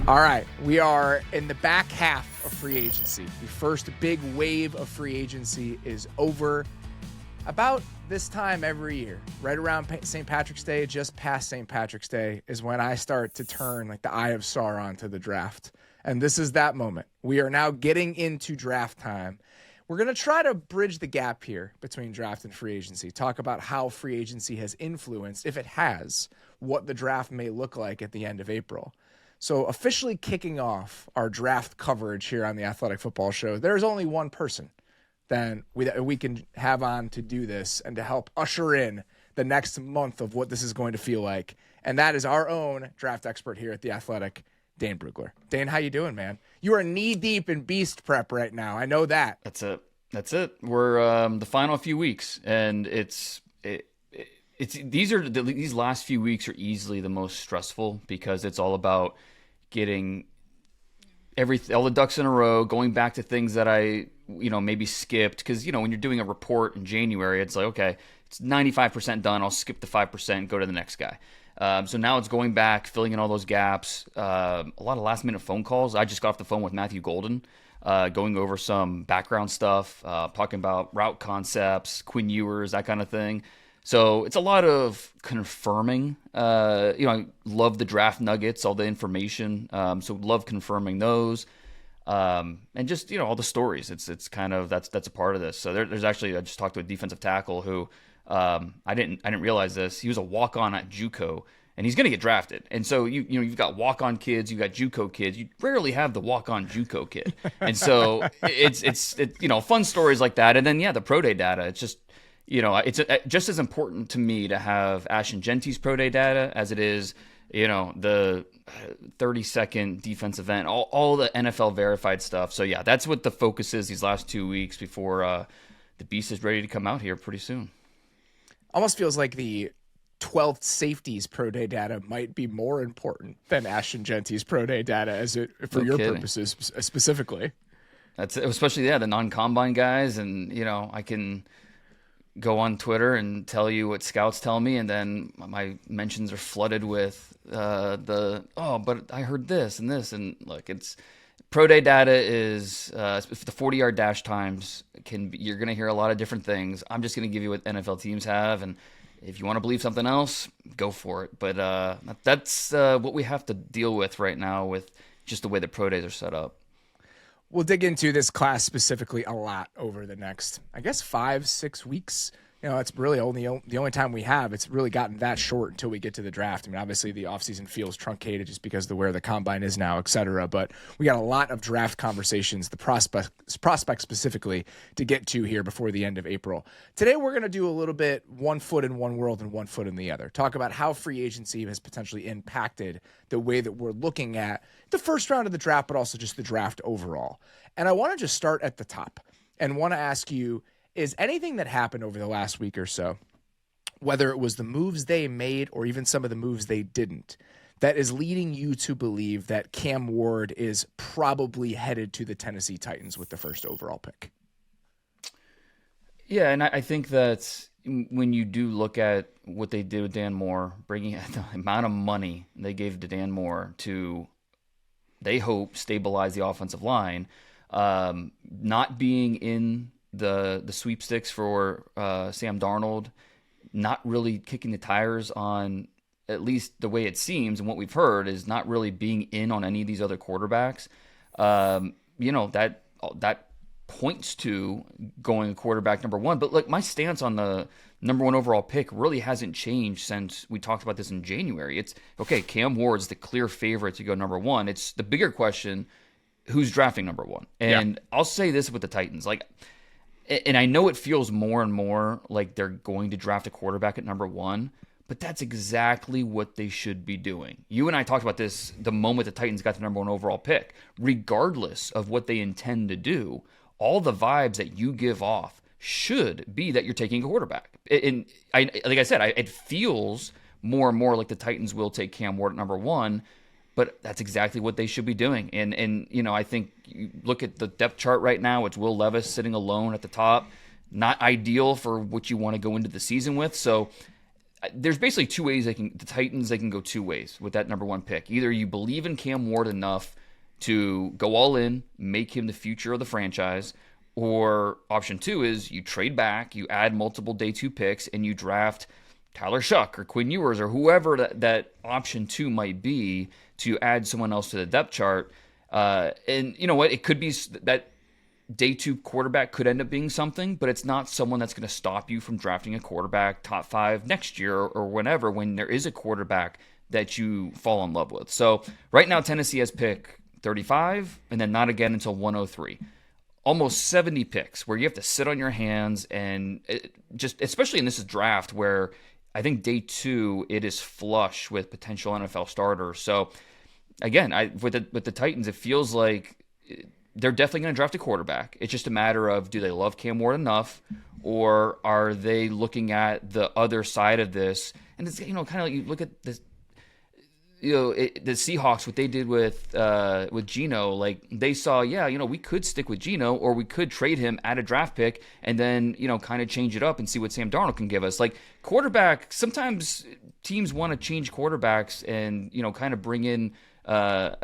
All right, we are in the back half of free agency. The first big wave of free agency is over. About this time every year, right around St. Patrick's Day, just past St. Patrick's Day, is when I start to turn like the Eye of Sauron to the draft. And this is that moment. We are now getting into draft time. We're going to try to bridge the gap here between draft and free agency, talk about how free agency has influenced, if it has, what the draft may look like at the end of April. So officially kicking off our draft coverage here on the Athletic Football Show, there's only one person that we can have on to do this and to help usher in the next month of what this is going to feel like. And that is our own draft expert here at The Athletic, Dane Brugler. Dane, how you doing, man? You are knee-deep in beast prep right now. I know that. That's it. We're the final few weeks, and these last few weeks are easily the most stressful because it's all about getting all the ducks in a row, going back to things that I maybe skipped, because when you're doing a report in January, it's like, okay, it's 95% done, I'll skip the 5% and go to the next guy. So now it's going back, filling in all those gaps. A lot of last minute phone calls. I just got off the phone with Matthew Golden, going over some background stuff, talking about route concepts, Quinn Ewers, that kind of thing. So it's a lot of confirming. I love the draft nuggets, all the information. So love confirming those, and just all the stories. It's kind of that's a part of this. So there's actually, I just talked to a defensive tackle who I didn't realize this. He was a walk-on at JUCO, and he's going to get drafted. And so you've got walk-on kids, you've got JUCO kids. You rarely have the walk-on JUCO kid, and so it's fun stories like that. And then the pro day data. It's just. It's just as important to me to have Ashton Genty's pro day data as it is, the 30-second defense event, all the NFL verified stuff. So that's what the focus is these last 2 weeks before the beast is ready to come out here pretty soon. Almost feels like the 12th safeties pro day data might be more important than Ashton Genty's pro day data for your purposes specifically. That's especially the non-combine guys, and I can go on Twitter and tell you what scouts tell me, and then my mentions are flooded with but I heard this and this, and look, it's pro day data is the 40-yard dash times you're going to hear a lot of different things. I'm just going to give you what NFL teams have, and if you want to believe something else, go for it. But that's what we have to deal with right now with just the way the pro days are set up. We'll dig into this class specifically a lot over the next, 5-6 weeks. It's really the only time we have. It's really gotten that short until we get to the draft. I mean, obviously the offseason feels truncated just because of where the combine is now, et cetera. But we got a lot of draft conversations, the prospect specifically, to get to here before the end of April. Today we're going to do a little bit one foot in one world and one foot in the other. Talk about how free agency has potentially impacted the way that we're looking at the first round of the draft, but also just the draft overall. And I want to just start at the top and want to ask you, is anything that happened over the last week or so, whether it was the moves they made or even some of the moves they didn't, that is leading you to believe that Cam Ward is probably headed to the Tennessee Titans with the first overall pick? Yeah, and I think that when you do look at what they did with Dan Moore, bringing the amount of money they gave to Dan Moore to, they hope, stabilize the offensive line, not being in the sweepstakes for Sam Darnold, not really kicking the tires on, at least the way it seems and what we've heard, is not really being in on any of these other quarterbacks. That points to going quarterback number one. But look, my stance on the number one overall pick really hasn't changed since we talked about this in January. It's okay, Cam Ward's the clear favorite to go number one. It's the bigger question, who's drafting number one? And I'll say this with the Titans, and I know it feels more and more like they're going to draft a quarterback at number one, but that's exactly what they should be doing. You and I talked about this the moment the Titans got the number one overall pick. Regardless of what they intend to do, all the vibes that you give off should be that you're taking a quarterback. And like I said, it feels more and more like the Titans will take Cam Ward at number one, but that's exactly what they should be doing. And I think you look at the depth chart right now, it's Will Levis sitting alone at the top. Not ideal for what you want to go into the season with. So there's basically two ways the Titans can go two ways with that number one pick. Either you believe in Cam Ward enough to go all in, make him the future of the franchise, or option two is you trade back, you add multiple day two picks, and you draft Tyler Shuck or Quinn Ewers or whoever that option two might be to add someone else to the depth chart. And you know what? It could be that day two quarterback could end up being something, but it's not someone that's going to stop you from drafting a quarterback top 5 next year or whenever, when there is a quarterback that you fall in love with. So right now, Tennessee has pick 35 and then not again until 103. Almost 70 picks where you have to sit on your hands, and just especially in this draft where I think day 2 it is flush with potential NFL starters. So again, with the Titans, it feels like they're definitely going to draft a quarterback. It's just a matter of, do they love Cam Ward enough, or are they looking at the other side of this? And it's, kind of like you look at this, the Seahawks, what they did with Geno, like they saw, we could stick with Geno, or we could trade him at a draft pick and then, kind of change it up and see what Sam Darnold can give us. Like quarterback, sometimes teams want to change quarterbacks and, kind of bring in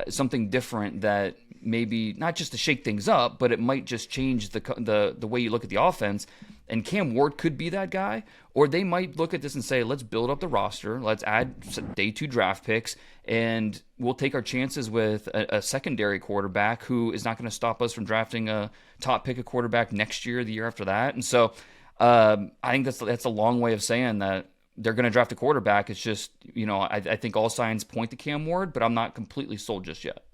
something different that maybe not just to shake things up, but it might just change the way you look at the offense. And Cam Ward could be that guy, or they might look at this and say, let's build up the roster, let's add day 2 draft picks, and we'll take our chances with a secondary quarterback who is not going to stop us from drafting a top pick of quarterback next year, the year after that. And so I think that's a long way of saying that they're going to draft a quarterback. It's just, I think all signs point to Cam Ward, but I'm not completely sold just yet.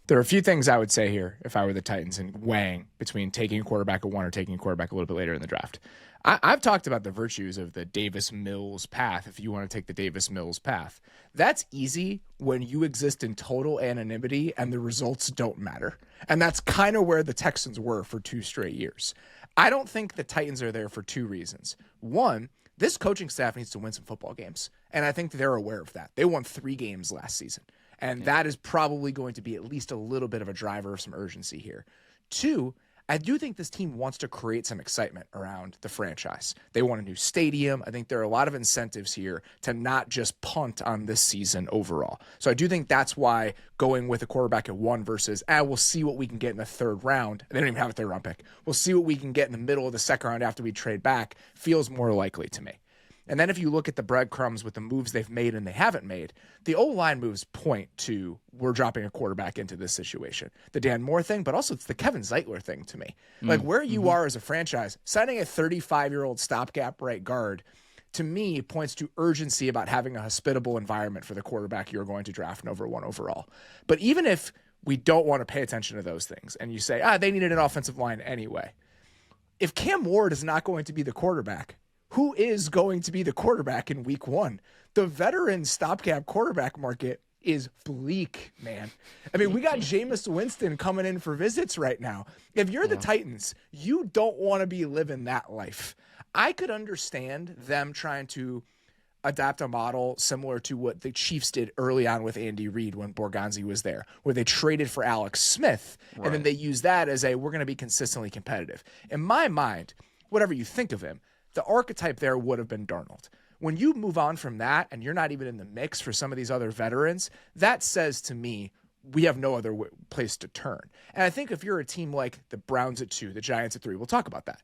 There are a few things I would say here if I were the Titans and weighing between taking a quarterback at 1 or taking a quarterback a little bit later in the draft. I've talked about the virtues of the Davis Mills path. If you want to take the Davis Mills path, that's easy when you exist in total anonymity and the results don't matter. And that's kind of where the Texans were for 2 straight years. I don't think the Titans are there for 2 reasons. One, this coaching staff needs to win some football games. And I think they're aware of that. They won 3 games last season. And that is probably going to be at least a little bit of a driver of some urgency here. 2, I do think this team wants to create some excitement around the franchise. They want a new stadium. I think there are a lot of incentives here to not just punt on this season overall. So I do think that's why going with a quarterback at 1 versus, we'll see what we can get in the 3rd round. They don't even have a 3rd round pick. We'll see what we can get in the middle of the 2nd round after we trade back feels more likely to me. And then if you look at the breadcrumbs with the moves they've made and they haven't made, the O-line moves point to we're dropping a quarterback into this situation. The Dan Moore thing, but also it's the Kevin Zeitler thing to me. Like where you are as a franchise, signing a 35-year-old stopgap right guard, to me, points to urgency about having a hospitable environment for the quarterback you're going to draft number 1 overall. But even if we don't want to pay attention to those things and you say, they needed an offensive line anyway, if Cam Ward is not going to be the quarterback, who is going to be the quarterback in week 1? The veteran stopgap quarterback market is bleak, man. I mean, we got Jameis Winston coming in for visits right now. If you're the Titans, you don't want to be living that life. I could understand them trying to adapt a model similar to what the Chiefs did early on with Andy Reid when Borgonzi was there, where they traded for Alex Smith, and then they used that as we're going to be consistently competitive. In my mind, whatever you think of him, the archetype there would have been Darnold. When you move on from that and you're not even in the mix for some of these other veterans, that says to me, we have no other place to turn. And I think if you're a team like the Browns at 2, the Giants at 3, we'll talk about that.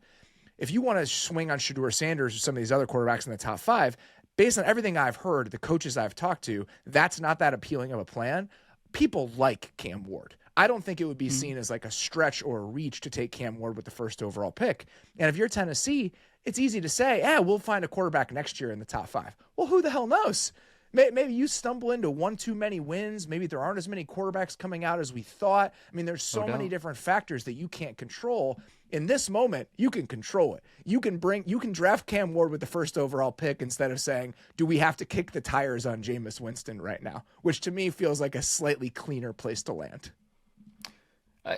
If you want to swing on Shedeur Sanders or some of these other quarterbacks in the top 5, based on everything I've heard, the coaches I've talked to, that's not that appealing of a plan. People like Cam Ward. I don't think it would be seen as like a stretch or a reach to take Cam Ward with the 1st overall pick. And if you're Tennessee, it's easy to say, we'll find a quarterback next year in the top 5. Well, who the hell knows? Maybe you stumble into 1 too many wins. Maybe there aren't as many quarterbacks coming out as we thought. I mean, there's so many different factors that you can't control. In this moment, you can control it. You can draft Cam Ward with the 1st overall pick instead of saying, do we have to kick the tires on Jameis Winston right now? Which to me feels like a slightly cleaner place to land.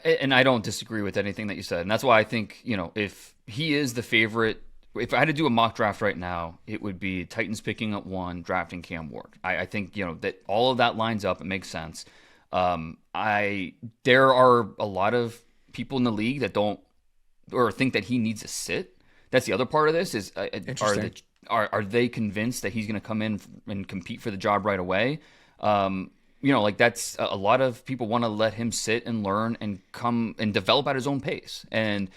And I don't disagree with anything that you said. And that's why I think, if he is the favorite, if I had to do a mock draft right now, it would be Titans picking up 1, drafting Cam Ward. I think, that all of that lines up. It makes sense. There are a lot of people in the league that don't, or think that he needs to sit. That's the other part of this is, are they convinced that he's going to come in and compete for the job right away? Like that's a lot of people want to let him sit and learn and come and develop at his own pace. And,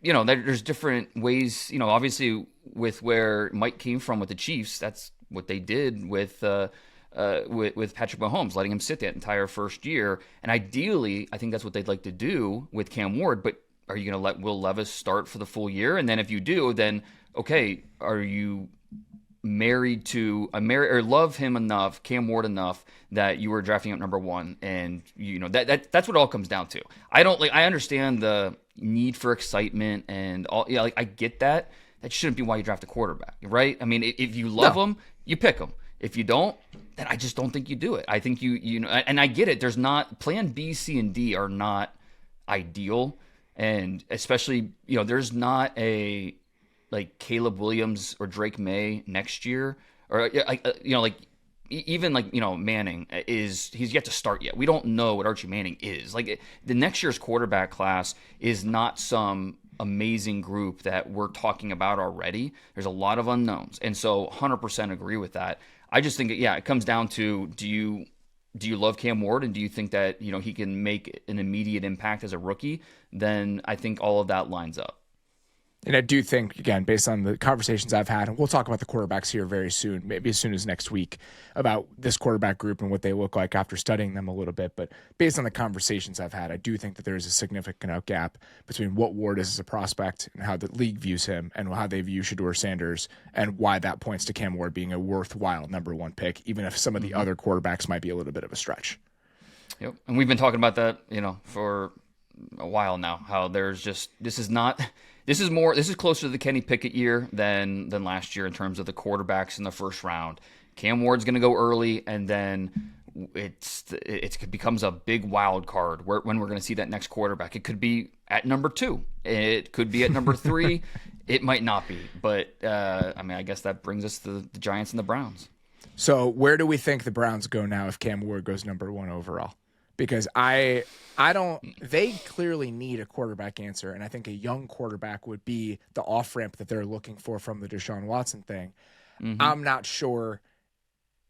there's different ways, obviously with where Mike came from with the Chiefs, that's what they did with Patrick Mahomes, letting him sit that entire first year. And ideally, I think that's what they'd like to do with Cam Ward. But are you going to let Will Levis start for the full year? And then if you do, then, okay, are you married to or love him enough, Cam Ward enough, that you were drafting him at number one? And, that's what it all comes down to. I understand the need for excitement and all. Yeah, I get that. That shouldn't be why you draft a quarterback, right? I mean, if you love him, you pick him. If you don't, then I just don't think you do it. I think and I get it. There's not plan B, C, and D are not ideal, and especially there's not a like Caleb Williams or Drake May next year, or even Manning he's yet to start yet. We don't know what Archie Manning is. Like the next year's quarterback class is not some amazing group that we're talking about already. There's a lot of unknowns, and so 100% agree with that. I just think it comes down to do you love Cam Ward, and do you think that he can make an immediate impact as a rookie? Then I think all of that lines up. And I do think, again, based on the conversations I've had, and we'll talk about the quarterbacks here very soon, maybe as soon as next week, about this quarterback group and what they look like after studying them a little bit. But based on the conversations I've had, I do think that there is a significant gap between what Ward is as a prospect and how the league views him and how they view Shedeur Sanders, and why that points to Cam Ward being a worthwhile number one pick, even if some of the other quarterbacks might be a little bit of a stretch. Yep. And we've been talking about that, for a while now, how there's just, this is closer to the Kenny Pickett year than last year in terms of the quarterbacks in the first round. Cam Ward's going to go early, and then it becomes a big wild card when we're going to see that next quarterback. It could be at number 2. It could be at number 3. It might not be. But, I guess that brings us to the Giants and the Browns. So where do we think the Browns go now if Cam Ward goes number 1 overall? Because they clearly need a quarterback answer, and I think a young quarterback would be the off-ramp that they're looking for from the Deshaun Watson thing. Mm-hmm. I'm not sure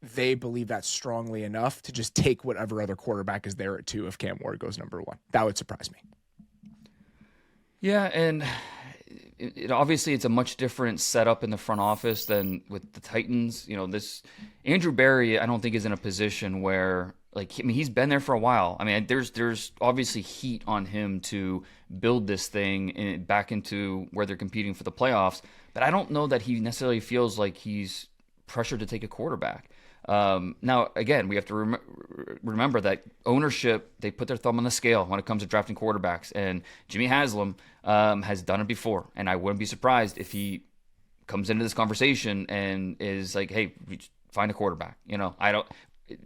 they believe that strongly enough to just take whatever other quarterback is there at 2 if Cam Ward goes number 1. That would surprise me. Yeah, and obviously it's a much different setup in the front office than with the Titans. This Andrew Berry, I don't think is in a position where, he's been there for a while. There's obviously heat on him to build this thing back into where they're competing for the playoffs, but I don't know that he necessarily feels like he's pressured to take a quarterback. Now, again, we have to remember that ownership, they put their thumb on the scale when it comes to drafting quarterbacks, and Jimmy Haslam has done it before, and I wouldn't be surprised if he comes into this conversation and is like, hey, find a quarterback.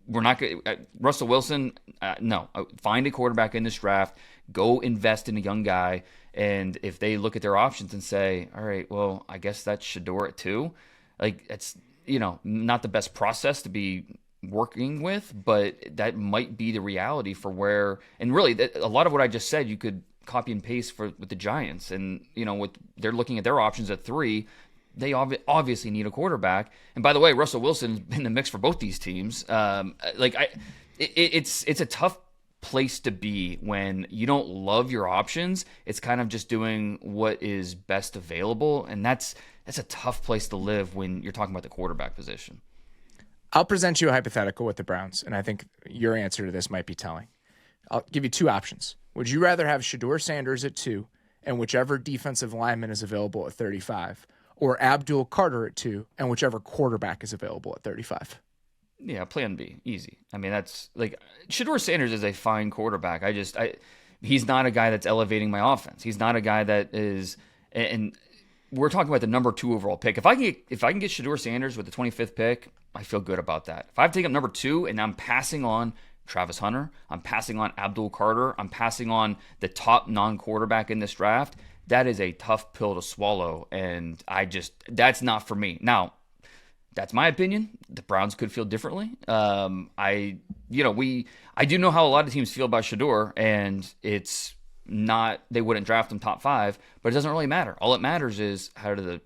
We're not going Russell Wilson. No, find a quarterback in this draft. Go invest in a young guy. And if they look at their options and say, all right, well, I guess that's Shedeur at 2. It's, not the best process to be working with, but that might be the reality for where, and really a lot of what I just said, you could copy and paste with the Giants. And, they're looking at their options at 3. They obviously need a quarterback. And by the way, Russell Wilson's been in the mix for both these teams. It's a tough place to be when you don't love your options. It's kind of just doing what is best available, and that's a tough place to live when you're talking about the quarterback position. I'll present you a hypothetical with the Browns, and I think your answer to this might be telling. I'll give you 2 options. Would you rather have Shedeur Sanders at 2 and whichever defensive lineman is available at 35? Or Abdul Carter at 2, and whichever quarterback is available at 35. Yeah, plan B, easy. That's Shedeur Sanders is a fine quarterback. He's not a guy that's elevating my offense. He's not a guy that is, and we're talking about the number 2 overall pick. If I can get Shedeur Sanders with the 25th pick, I feel good about that. If I take him number 2 and I'm passing on Travis Hunter, I'm passing on Abdul Carter, I'm passing on the top non-quarterback in this draft, that is a tough pill to swallow, and that's not for me. Now, that's my opinion. The Browns could feel differently. I do know how a lot of teams feel about Shedeur, and it's not, they wouldn't draft him top 5, but it doesn't really matter. All it matters is how do the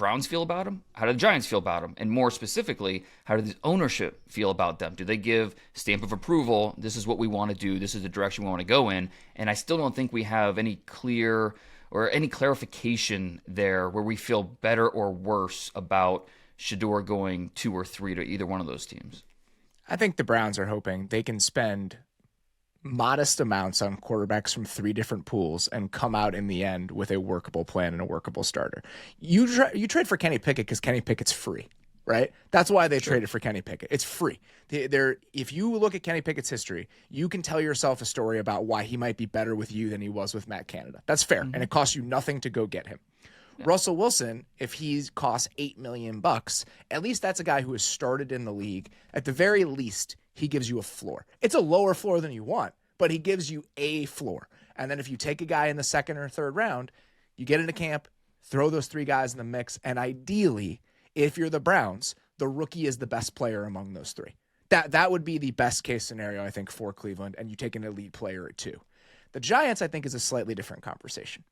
Browns feel about him? How do the Giants feel about him? And more specifically, how does the ownership feel about them? Do they give stamp of approval? This is what we want to do. This is the direction we want to go in. And I still don't think we have any clear or any clarification there where we feel better or worse about Shedeur going 2 or 3 to either one of those teams. I think the Browns are hoping they can spend modest amounts on quarterbacks from 3 different pools and come out in the end with a workable plan and a workable starter. You trade for Kenny Pickett because Kenny Pickett's free, right? That's why they traded for Kenny Pickett. It's free. If you look at Kenny Pickett's history, you can tell yourself a story about why he might be better with you than he was with Matt Canada. That's fair, and it costs you nothing to go get him. Yeah. Russell Wilson, if he costs $8 million, at least that's a guy who has started in the league. At the very least, he gives you a floor. It's a lower floor than you want, but he gives you a floor. And then if you take a guy in the 2nd or 3rd round, you get into camp, throw those 3 guys in the mix, and ideally, if you're the Browns, the rookie is the best player among those 3. That would be the best case scenario, I think, for Cleveland, and you take an elite player at 2. The Giants, I think, is a slightly different conversation,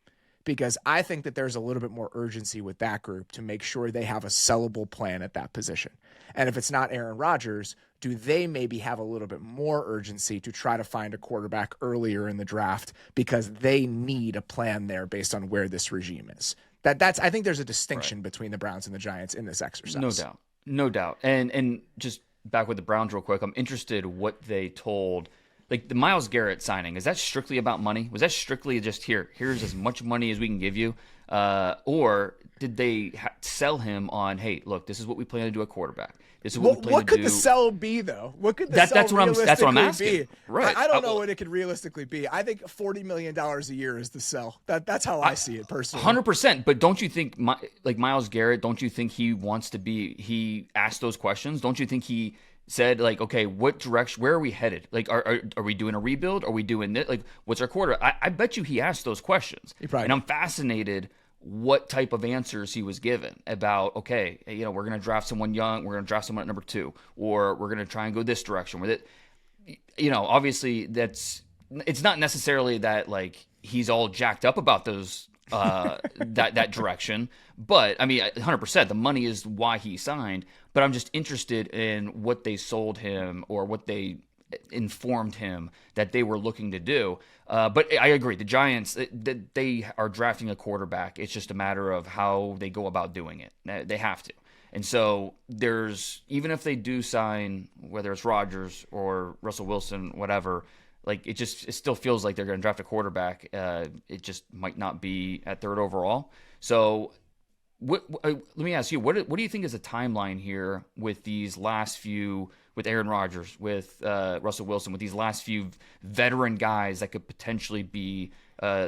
because I think that there's a little bit more urgency with that group to make sure they have a sellable plan at that position. And if it's not Aaron Rodgers, do they maybe have a little bit more urgency to try to find a quarterback earlier in the draft because they need a plan there based on where this regime is? I think there's a distinction between the Browns and the Giants in this exercise. No doubt. And just back with the Browns real quick, I'm interested what they told. Like the Myles Garrett signing, is that strictly about money? Was that strictly just here's as much money as we can give you? Or did they sell him on, hey, look, this is what we plan to do at quarterback. This is what we plan to do. What could the sell be, though? What could the sell realistically that's what I'm asking. be? Right. I don't know what it could realistically be. I think $40 million a year is the sell. That's how I see it personally. 100%. But don't you think, like Myles Garrett, don't you think he asked those questions? Don't you think he said, like, okay, what direction, where are we headed? Like, are we doing a rebuild? Are we doing this? Like, what's our quarter? I bet you he asked those questions. And I'm fascinated what type of answers he was given about, okay, we're going to draft someone young, we're going to draft someone at number 2, or we're going to try and go this direction with it. Obviously it's not necessarily that like he's all jacked up about those, that direction, but I mean, 100%, the money is why he signed, but I'm just interested in what they sold him or what they informed him that they were looking to do. But I agree, the Giants, they are drafting a quarterback. It's just a matter of how they go about doing it. They have to. And so even if they do sign, whether it's Rodgers or Russell Wilson, whatever, like it still feels like they're going to draft a quarterback. It just might not be at 3rd overall. So let me ask you, what do you think is a timeline here with these last few, with Aaron Rodgers, with Russell Wilson, with these last few veteran guys that could potentially be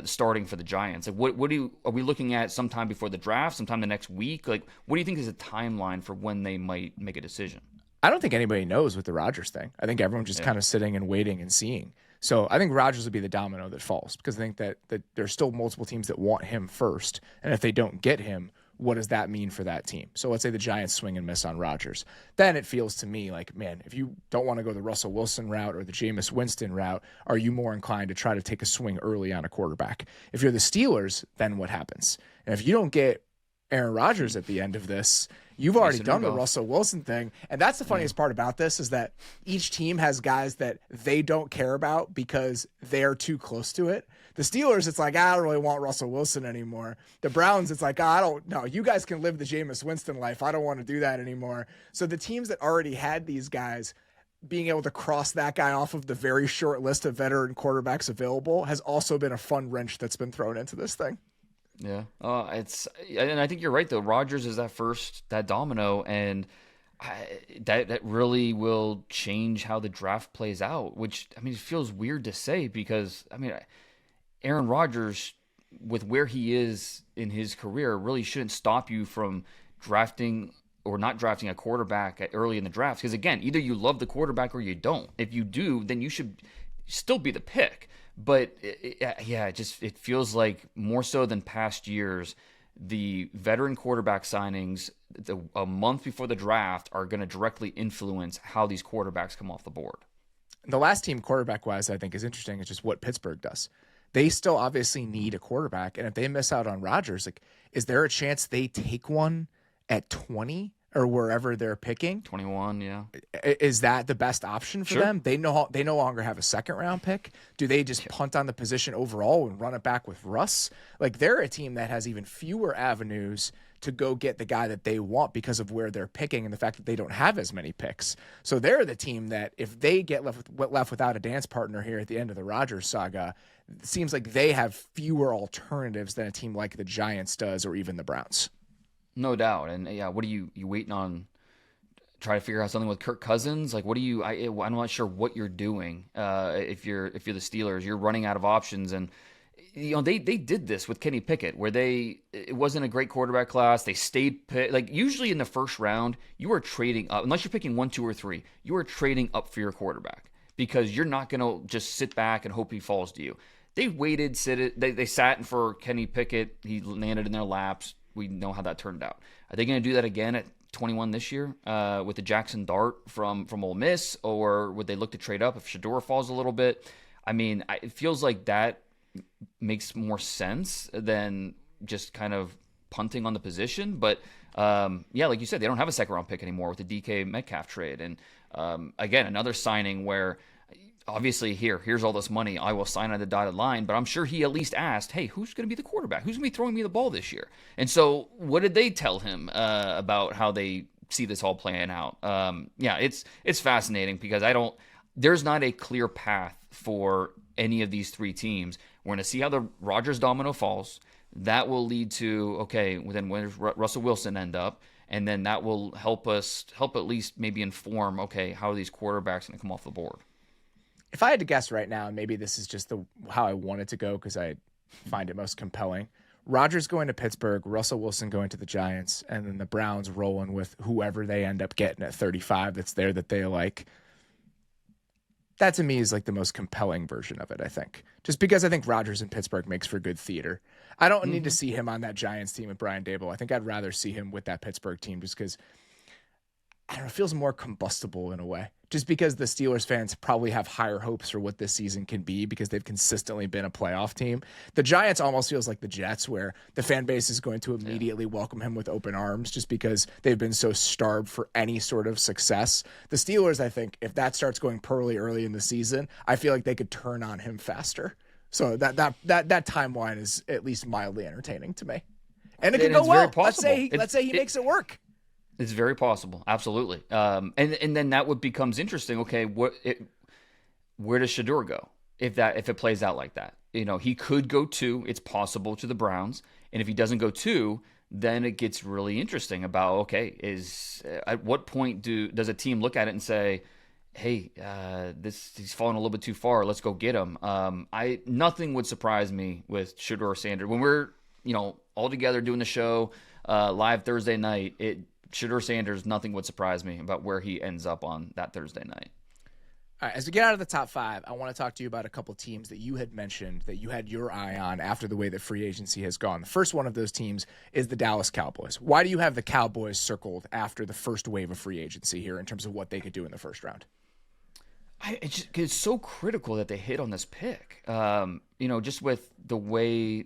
starting for the Giants? Like, are we looking at sometime before the draft, sometime the next week? Like, what do you think is a timeline for when they might make a decision? I don't think anybody knows with the Rodgers thing. I think everyone's just kind of sitting and waiting and seeing. So I think Rodgers would be the domino that falls, because I think that there's still multiple teams that want him first. And if they don't get him, what does that mean for that team? So let's say the Giants swing and miss on Rodgers. Then it feels to me like, man, if you don't want to go the Russell Wilson route or the Jameis Winston route, are you more inclined to try to take a swing early on a quarterback? If you're the Steelers, then what happens? And if you don't get Aaron Rodgers at the end of this, you've already done the Russell Wilson thing. And that's the funniest part about this, is that each team has guys that they don't care about because they're too close to it. The Steelers, it's like, I don't really want Russell Wilson anymore. The Browns, it's like, I don't know. You guys can live the Jameis Winston life. I don't want to do that anymore. So the teams that already had these guys, being able to cross that guy off of the very short list of veteran quarterbacks available has also been a fun wrench that's been thrown into this thing. Yeah, and I think you're right though. Rodgers is that domino, and that really will change how the draft plays out. Which, I mean, it feels weird to say, because I mean, Aaron Rodgers, with where he is in his career, really shouldn't stop you from drafting or not drafting a quarterback early in the draft. Because again, either you love the quarterback or you don't. If you do, then you should still be the pick. But it feels like more so than past years, the veteran quarterback signings a month before the draft are going to directly influence how these quarterbacks come off the board. The last team quarterback-wise I think is interesting is just what Pittsburgh does. they still obviously need a quarterback. And if they miss out on Rodgers, like, is there a chance they take one at 20 or wherever they're picking? 21, yeah. Is that the best option for Sure. them? They no longer have a second round pick. Do they just punt on the position overall and run it back with Russ? Like, they're a team that has even fewer avenues to go get the guy that they want because of where they're picking and the fact that they don't have as many picks. So they're the team that if they get left without a dance partner here at the end of the Rodgers saga, it seems like they have fewer alternatives than a team like the Giants does, or even the Browns. No doubt. And yeah, what are you waiting on? Try to figure out something with Kirk Cousins? Like, what do you? I'm not sure what you're doing. If you're the Steelers, you're running out of options, and they did this with Kenny Pickett, where it wasn't a great quarterback class. They stayed like usually in the first round, you are trading up unless you're picking 1, 2, or 3. You are trading up for your quarterback because you're not going to just sit back and hope he falls to you. They waited, they sat for Kenny Pickett. He landed in their laps. We know how that turned out. Are they going to do that again at 21 this year with the Jackson Dart from Ole Miss, or would they look to trade up if Shador falls a little bit? I mean, it feels like that makes more sense than just kind of punting on the position. But yeah, like you said, they don't have a second round pick anymore with the DK Metcalf trade. And again, another signing where obviously here's all this money. I will sign on the dotted line, but I'm sure he at least asked, hey, who's going to be the quarterback? Who's going to be throwing me the ball this year? And so what did they tell him about how they see this all playing out? Yeah, it's fascinating because there's not a clear path for any of these three teams. We're going to see how the Rodgers domino falls. That will lead to, okay, then where does Russell Wilson end up? And then that will help at least maybe inform, okay, how are these quarterbacks going to come off the board? If I had to guess right now, and maybe this is just how I want it to go because I find it most compelling, Rodgers going to Pittsburgh, Russell Wilson going to the Giants, and then the Browns rolling with whoever they end up getting at 35 that's there that they like. That to me is like the most compelling version of it, I think. Just because I think Rodgers in Pittsburgh makes for good theater. I don't need to see him on that Giants team with Brian Daboll. I think I'd rather see him with that Pittsburgh team just because, I don't know, it feels more combustible in a way. Just because the Steelers fans probably have higher hopes for what this season can be because they've consistently been a playoff team. The Giants almost feels like the Jets, where the fan base is going to immediately welcome him with open arms just because they've been so starved for any sort of success. The Steelers, I think, if that starts going poorly early in the season, I feel like they could turn on him faster. So that timeline is at least mildly entertaining to me. And it could go well. Let's say he makes it work. It's very possible, absolutely. And then that what becomes interesting. Okay, where does Shador go if it plays out like that? He could go 2. It's possible to the Browns, and if he doesn't go 2, then it gets really interesting about okay, at what point does a team look at it and say, hey, he's fallen a little bit too far. Let's go get him. Nothing would surprise me with Shador Sanders when we're all together doing the show live Thursday night. Shador Sanders, nothing would surprise me about where he ends up on that Thursday night. All right, as we get out of the top 5, I want to talk to you about a couple teams that you had mentioned that you had your eye on after the way that free agency has gone. The first one of those teams is the Dallas Cowboys. Why do you have the Cowboys circled after the first wave of free agency here in terms of what they could do in the first round? It's so critical that they hit on this pick. Just with the way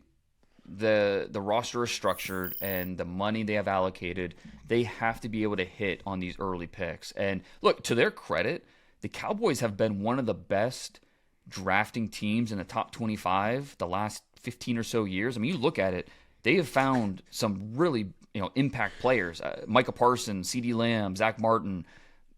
the roster is structured and the money they have allocated, they have to be able to hit on these early picks. And look, to their credit, the Cowboys have been one of the best drafting teams in the top 25 the last 15 or so years. I mean, you look at it, they have found some really impact players. Micah Parsons, CeeDee Lamb, Zach Martin,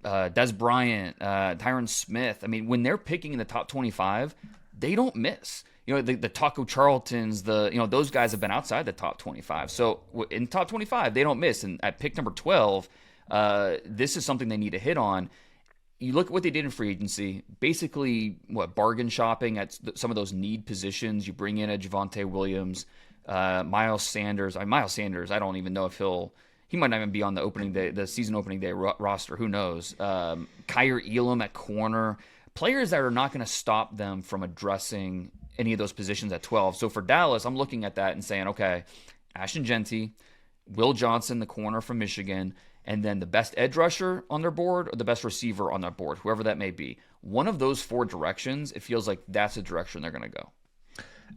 Des Bryant, Tyron Smith. I mean, when they're picking in the top 25, they don't miss. The Taco Charltons, those guys have been outside the top 25. So in top 25, they don't miss. And at pick number 12, this is something they need to hit on. You look at what they did in free agency, basically bargain shopping at some of those need positions. You bring in a Javonte Williams, Miles Sanders. Miles Sanders, I don't even know if he might not even be on the season opening day roster. Who knows? Kyer Elam at corner. Players that are not going to stop them from addressing any of those positions at 12. So for Dallas, I'm looking at that and saying, okay, Ashton Genty, Will Johnson, the corner from Michigan, and then the best edge rusher on their board or the best receiver on their board, whoever that may be. One of those 4 directions, it feels like that's the direction they're going to go.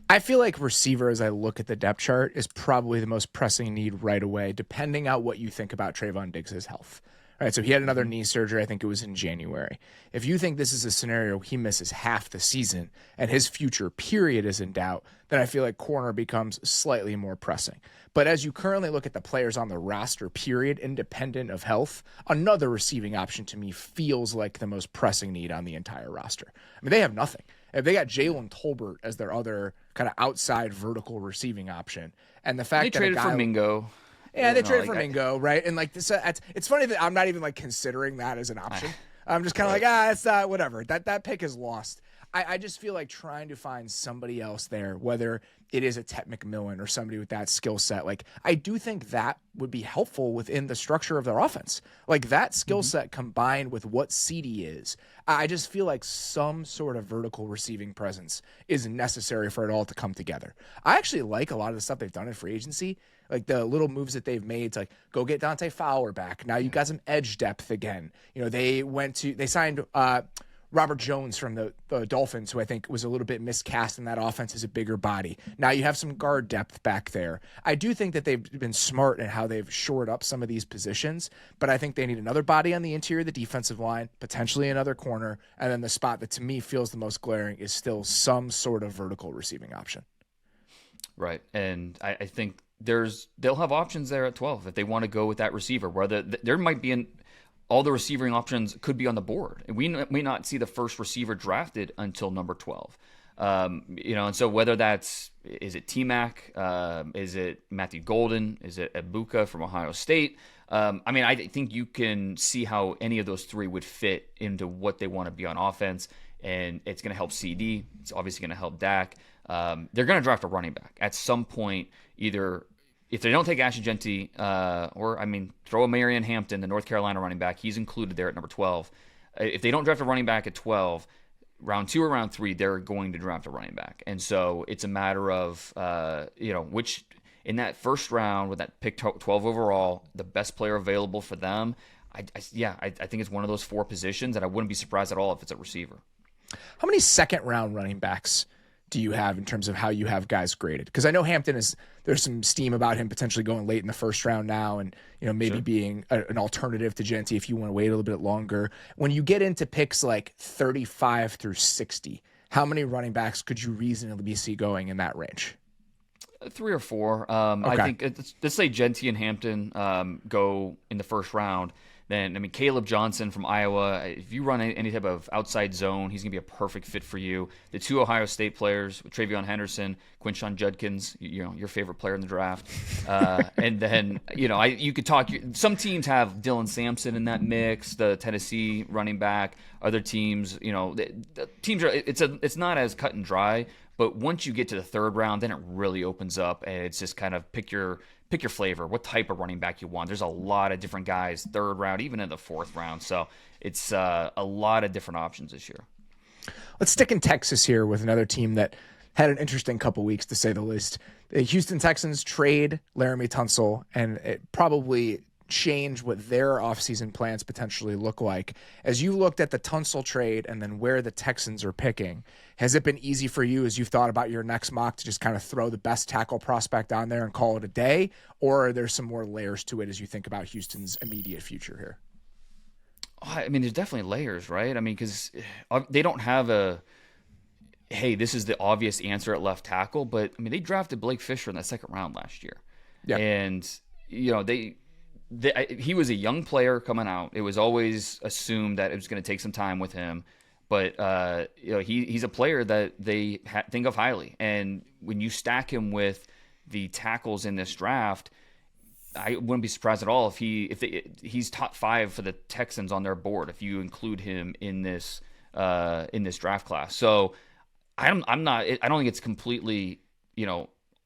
I feel like receiver, as I look at the depth chart, is probably the most pressing need right away, depending on what you think about Trayvon Diggs' health. All right, so he had another knee surgery. I think it was in January. If you think this is a scenario he misses half the season and his future period is in doubt, then I feel like corner becomes slightly more pressing. But as you currently look at the players on the roster, period, independent of health, another receiving option to me feels like the most pressing need on the entire roster. I mean, they have nothing. If they got Jalen Tolbert as their other kind of outside vertical receiving option, and the fact They that traded for Mingo. yeah, they traded for Mingo, right? And like this, it's funny that I'm not even like considering that as an option. I'm just kind of like, it's not whatever. That pick is lost. I just feel like trying to find somebody else there, whether it is a Tet McMillan or somebody with that skill set. Like, I do think that would be helpful within the structure of their offense. Like, that skill set combined with what CD is, I just feel like some sort of vertical receiving presence is necessary for it all to come together. I actually like a lot of the stuff they've done in free agency. Like the little moves that they've made to like go get Dante Fowler back. Now you got some edge depth again. You know, they signed Robert Jones from the Dolphins, who I think was a little bit miscast in that offense as a bigger body. Now you have some guard depth back there. I do think that they've been smart in how they've shored up some of these positions, but I think they need another body on the interior of the defensive line, potentially another corner, and then the spot that to me feels the most glaring is still some sort of vertical receiving option. Right. And I think they'll have options there at 12 if they want to go with that receiver, where there might be all the receiving options could be on the board. And we may not see the first receiver drafted until number 12. And so whether is it T-Mac, is it Matthew Golden, is it Ibuka from Ohio State? I think you can see how any of those three would fit into what they want to be on offense, and it's going to help CD. It's obviously going to help Dak. They're going to draft a running back at some point, either if they don't take Ashton Genty, throw a Marion Hampton, the North Carolina running back. He's included there at number 12. If they don't draft a running back at 12, round 2 or round 3, they're going to draft a running back. And so it's a matter of, which in that first round with that pick 12 overall, the best player available for them. I think it's one of those 4 positions, and I wouldn't be surprised at all if it's a receiver. How many second round running backs do you have in terms of how you have guys graded? Because I know Hampton there's some steam about him potentially going late in the first round now, and maybe being an alternative to Genty if you want to wait a little bit longer. When you get into picks like 35 through 60, how many running backs could you reasonably see going in that range? 3 or 4. Okay. I think let's say Genty and Hampton go in the first round. Then, Caleb Johnson from Iowa, if you run any type of outside zone, he's going to be a perfect fit for you. The 2 Ohio State players, Travion Henderson, Quinshon Judkins, your favorite player in the draft. And then, you could talk. Some teams have Dylan Sampson in that mix, the Tennessee running back. Other teams, the teams are, it's not as cut and dry. But once you get to the 3rd round, then it really opens up, and it's just kind of pick your flavor, what type of running back you want. There's a lot of different guys, 3rd round, even in the 4th round. So it's a lot of different options this year. Let's stick in Texas here with another team that had an interesting couple weeks, to say the least. The Houston Texans trade Laramie Tunsil, and it probably change what their offseason plans potentially look like. As you looked at the Tunsil trade and then where the Texans are picking, has it been easy for you as you've thought about your next mock to just kind of throw the best tackle prospect on there and call it a day? Or are there some more layers to it as you think about Houston's immediate future here? There's definitely layers, right? Because they don't have hey, this is the obvious answer at left tackle, but they drafted Blake Fisher in the 2nd round last year. Yeah. And, he was a young player coming out. It was always assumed that it was going to take some time with him, but he's a player that they think of highly. And when you stack him with the tackles in this draft, I wouldn't be surprised at all if he's top 5 for the Texans on their board if you include him in this draft class. So I don't think it's completely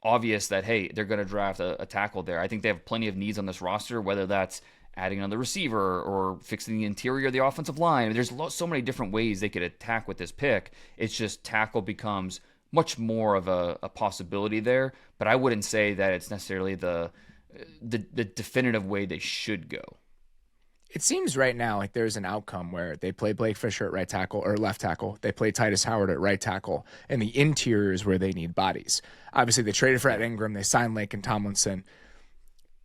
obvious that, hey, they're going to draft a tackle there. I think they have plenty of needs on this roster, whether that's adding another receiver or fixing the interior of the offensive line. There's so many different ways they could attack with this pick. It's just tackle becomes much more of a possibility there, but I wouldn't say that it's necessarily the definitive way they should go. It seems right now like there's an outcome where they play Blake Fisher at right tackle or left tackle. They play Titus Howard at right tackle, and the interior is where they need bodies. Obviously, they traded for Ed Ingram. They signed Laken Tomlinson.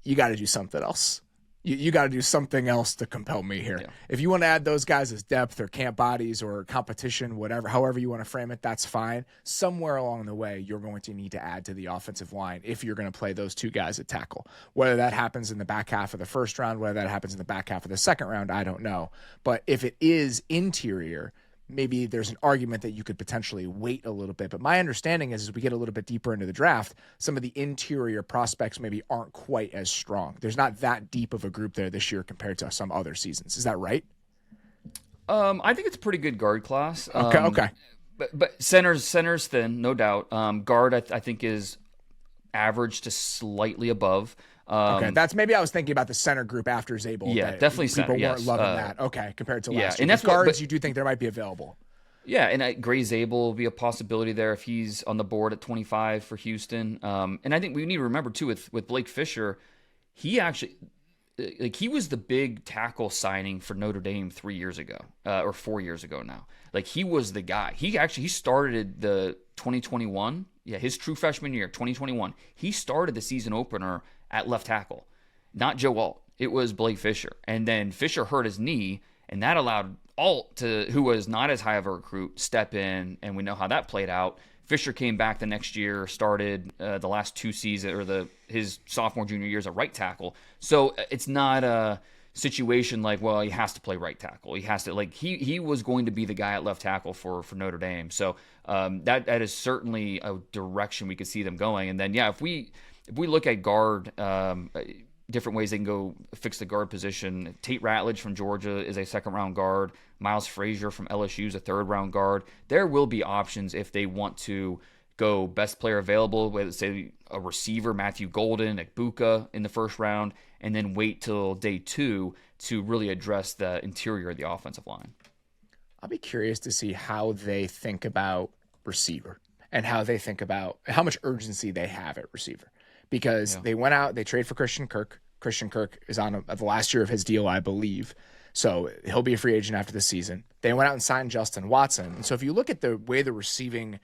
You got to do something else. You got to do something else to compel me here. Yeah. If you want to add those guys as depth or camp bodies or competition, whatever, however you want to frame it, that's fine. Somewhere along the way, you're going to need to add to the offensive line if you're going to play those two guys at tackle. Whether that happens in the back half of the first round, whether that happens in the back half of the second round, I don't know. But if it is interior, maybe there's an argument that you could potentially wait a little bit. But my understanding is as we get a little bit deeper into the draft, some of the interior prospects maybe aren't quite as strong. There's not that deep of a group there this year compared to some other seasons. Is that right? I think it's a pretty good guard class. Okay. But center's thin, no doubt. Guard, I think, is average to slightly above. Okay, that's maybe I was thinking about the center group after Zabel. Yeah, definitely center. People weren't loving that. Okay, compared to last year. And that's guards you do think there might be available. Yeah, and Gray Zabel will be a possibility there if he's on the board at 25 for Houston. And I think we need to remember too with Blake Fisher, he actually he was the big tackle signing for Notre Dame 3 years ago or 4 years ago now. Like he was the guy. He started the 2021. Yeah, his true freshman year, 2021. He started the season opener at left tackle, not Joe Alt. It was Blake Fisher. And then Fisher hurt his knee, and that allowed Alt, who was not as high of a recruit, step in, and we know how that played out. Fisher came back the next year, started the last two seasons, or his sophomore, junior years at right tackle. So it's not a situation like, well, he has to play right tackle. He has to, like, he was going to be the guy at left tackle for Notre Dame. So that is certainly a direction we could see them going. And then, yeah, if we look at guard, different ways they can go fix the guard position. Tate Ratledge from Georgia is a second-round guard. Miles Frazier from LSU is a third-round guard. There will be options if they want to go best player available, with, say, a receiver, Matthew Golden, Ekbuka in the first round, and then wait till day 2 to really address the interior of the offensive line. I'll be curious to see how they think about receiver and how they think about how much urgency they have at receiver. Because they went out, they trade for Christian Kirk. Christian Kirk is on the last year of his deal, I believe. So he'll be a free agent after the season. They went out and signed Justin Watson. And so if you look at the way the receiving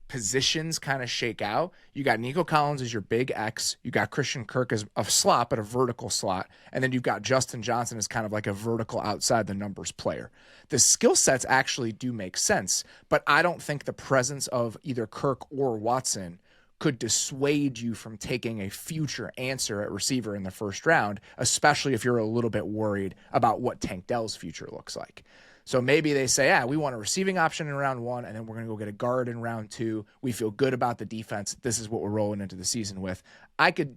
positions kind of shake out, you got Nico Collins as your big X. You got Christian Kirk as a slot, but a vertical slot. And then you've got Justin Johnson as kind of like a vertical outside the numbers player. The skill sets actually do make sense, but I don't think the presence of either Kirk or Watson could dissuade you from taking a future answer at receiver in the first round, especially if you're a little bit worried about what Tank Dell's future looks like. So maybe they say, we want a receiving option in round 1, and then we're going to go get a guard in round 2. We feel good about the defense. This is what we're rolling into the season with. I could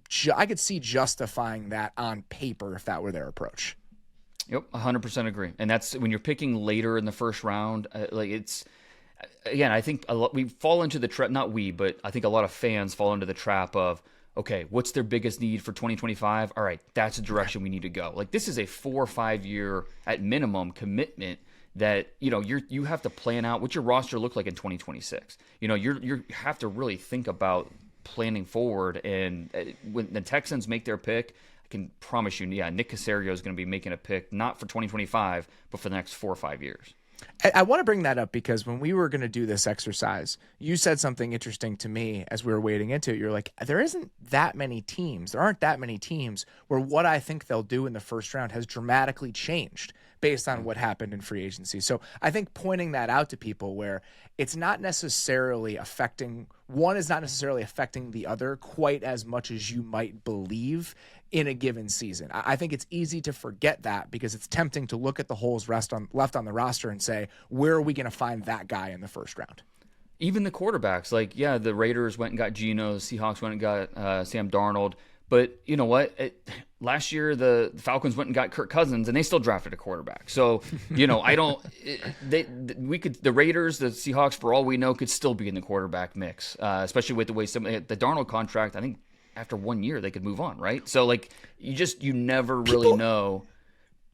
see justifying that on paper if that were their approach. Yep, 100% agree. And that's when you're picking later in the first round, again, I think we fall into the trap, not we, but I think a lot of fans fall into the trap of, okay, what's their biggest need for 2025? All right, that's the direction we need to go. Like, this is a 4 or 5 year, at minimum, commitment that, you have to plan out what your roster look like in 2026. You have to really think about planning forward. And when the Texans make their pick, I can promise you, Nick Caserio is going to be making a pick, not for 2025, but for the next 4 or 5 years. I want to bring that up because when we were going to do this exercise, you said something interesting to me as we were wading into it. You're like, there aren't that many teams where what I think they'll do in the first round has dramatically changed based on what happened in free agency. So I think pointing that out to people where it's not necessarily affecting, one is not necessarily affecting the other quite as much as you might believe in a given season. I think it's easy to forget that because it's tempting to look at the holes left on the roster and say, where are we going to find that guy in the first round? Even the quarterbacks, the Raiders went and got Geno, the Seahawks went and got Sam Darnold. But you know what? Last year, the Falcons went and got Kirk Cousins, and they still drafted a quarterback. So, I don't. The Raiders, the Seahawks, for all we know, could still be in the quarterback mix, especially with the way the Darnold contract. I think after 1 year they could move on, right? So, you never really know.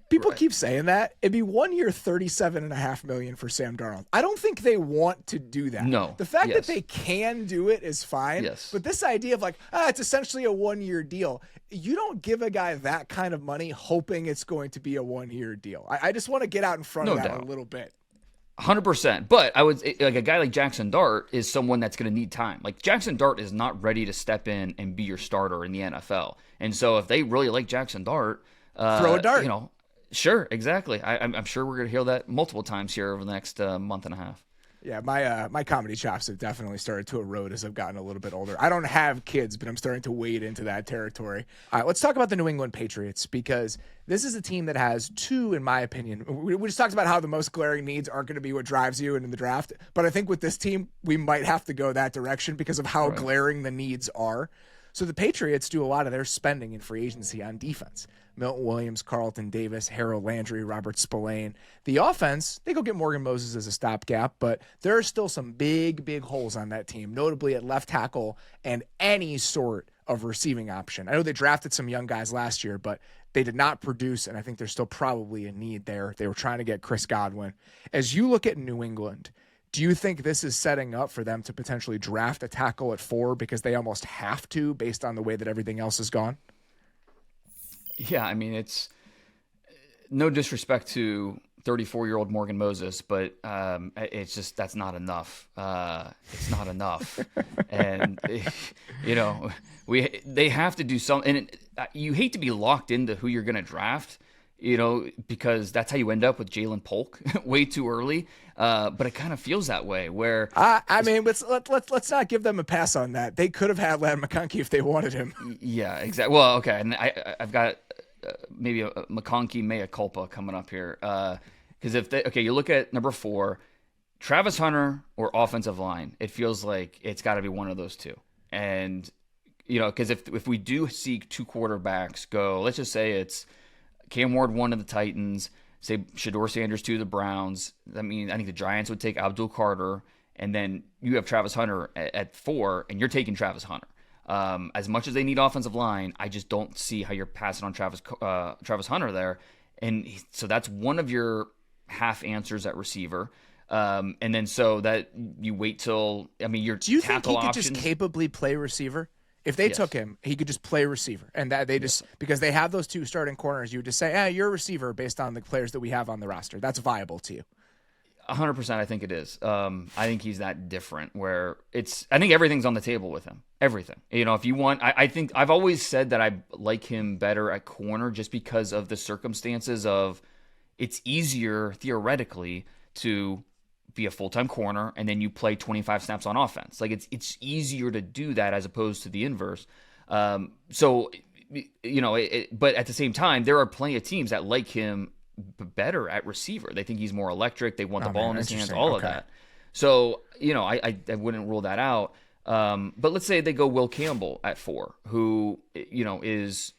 People keep saying that. It'd be 1 year, $37.5 million for Sam Darnold. I don't think they want to do that. No. The fact that they can do it is fine. Yes. But this idea of like, it's essentially a 1 year deal. You don't give a guy that kind of money hoping it's going to be a 1 year deal. I just want to get out in front of that a little bit. 100%. But I would like a guy like Jackson Dart is someone that's going to need time. Like Jackson Dart is not ready to step in and be your starter in the NFL. And so if they really like Jackson Dart, throw a dart. Sure, exactly. I'm sure we're going to hear that multiple times here over the next month and a half. Yeah, my comedy chops have definitely started to erode as I've gotten a little bit older. I don't have kids, but I'm starting to wade into that territory. All right, let's talk about the New England Patriots, because this is a team that has two, in my opinion. We just talked about how the most glaring needs aren't going to be what drives you in the draft, but I think with this team, we might have to go that direction because of how glaring the needs are. So the Patriots do a lot of their spending in free agency on defense. Milton Williams, Carlton Davis, Harold Landry, Robert Spillane. The offense, they go get Morgan Moses as a stopgap, but there are still some big holes on that team, notably at left tackle and any sort of receiving option. I know they drafted some young guys last year, but they did not produce, and I think there's still probably a need there. They were trying to get Chris Godwin. As you look at New England, do you think this is setting up for them to potentially draft a tackle at 4 because they almost have to based on the way that everything else has gone? Yeah, I mean, it's no disrespect to 34-year-old Morgan Moses, but it's just that's not enough. It's not enough, and they have to do something. And you hate to be locked into who you're going to draft, because that's how you end up with Jalen Polk way too early. But it kind of feels that way. Where let's not give them a pass on that. They could have had Ladd McConkey if they wanted him. Yeah, exactly. Well, okay, and I've got maybe a McConkey mea culpa coming up here. Because you look at number 4, Travis Hunter or offensive line, it feels like it's got to be one of those two. And because if we do see 2 quarterbacks go, let's just say it's Cam Ward 1 to the Titans, say Shedeur Sanders 2 to the Browns. I mean, I think the Giants would take Abdul Carter, and then you have Travis Hunter at 4, and you're taking Travis Hunter. As much as they need offensive line, I just don't see how you're passing on Travis Hunter there. And so that's one of your half answers at receiver. And then so that you wait till, your Do you think tackle he could options. just capably play receiver? If they took him, he could just play receiver. And that they just, because they have those 2 starting corners, you would just say, you're a receiver based on the players that we have on the roster. That's viable to you. 100%, I think it is. I think he's that different where I think everything's on the table with him. Everything. If you want, I think I've always said that I like him better at corner just because of the circumstances of it's easier theoretically to be a full-time corner and then you play 25 snaps on offense. Like it's easier to do that as opposed to the inverse. But at the same time, there are plenty of teams that like him better at receiver. They think he's more electric. They want the ball in his hands, all of that. So, I wouldn't rule that out. But let's say they go Will Campbell at 4, who, is,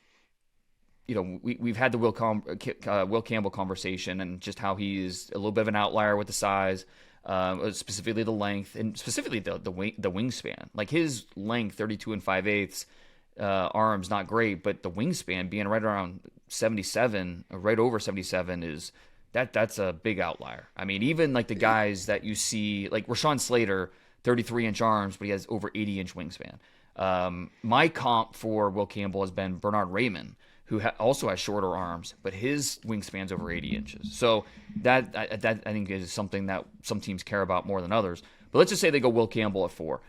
we've had the Will Campbell conversation and just how he is a little bit of an outlier with the size, specifically the length and specifically the wingspan. Like his length, 32 and 5/8, arms, not great, but the wingspan being right around 77, right over 77 that's a big outlier. I mean, even like the guys that you see, like Rashawn Slater, 33-inch arms, but he has over 80-inch wingspan. My comp for Will Campbell has been Bernard Raymond, who also has shorter arms, but his wingspan's over 80 inches. So that I think is something that some teams care about more than others. But let's just say they go Will Campbell at 4.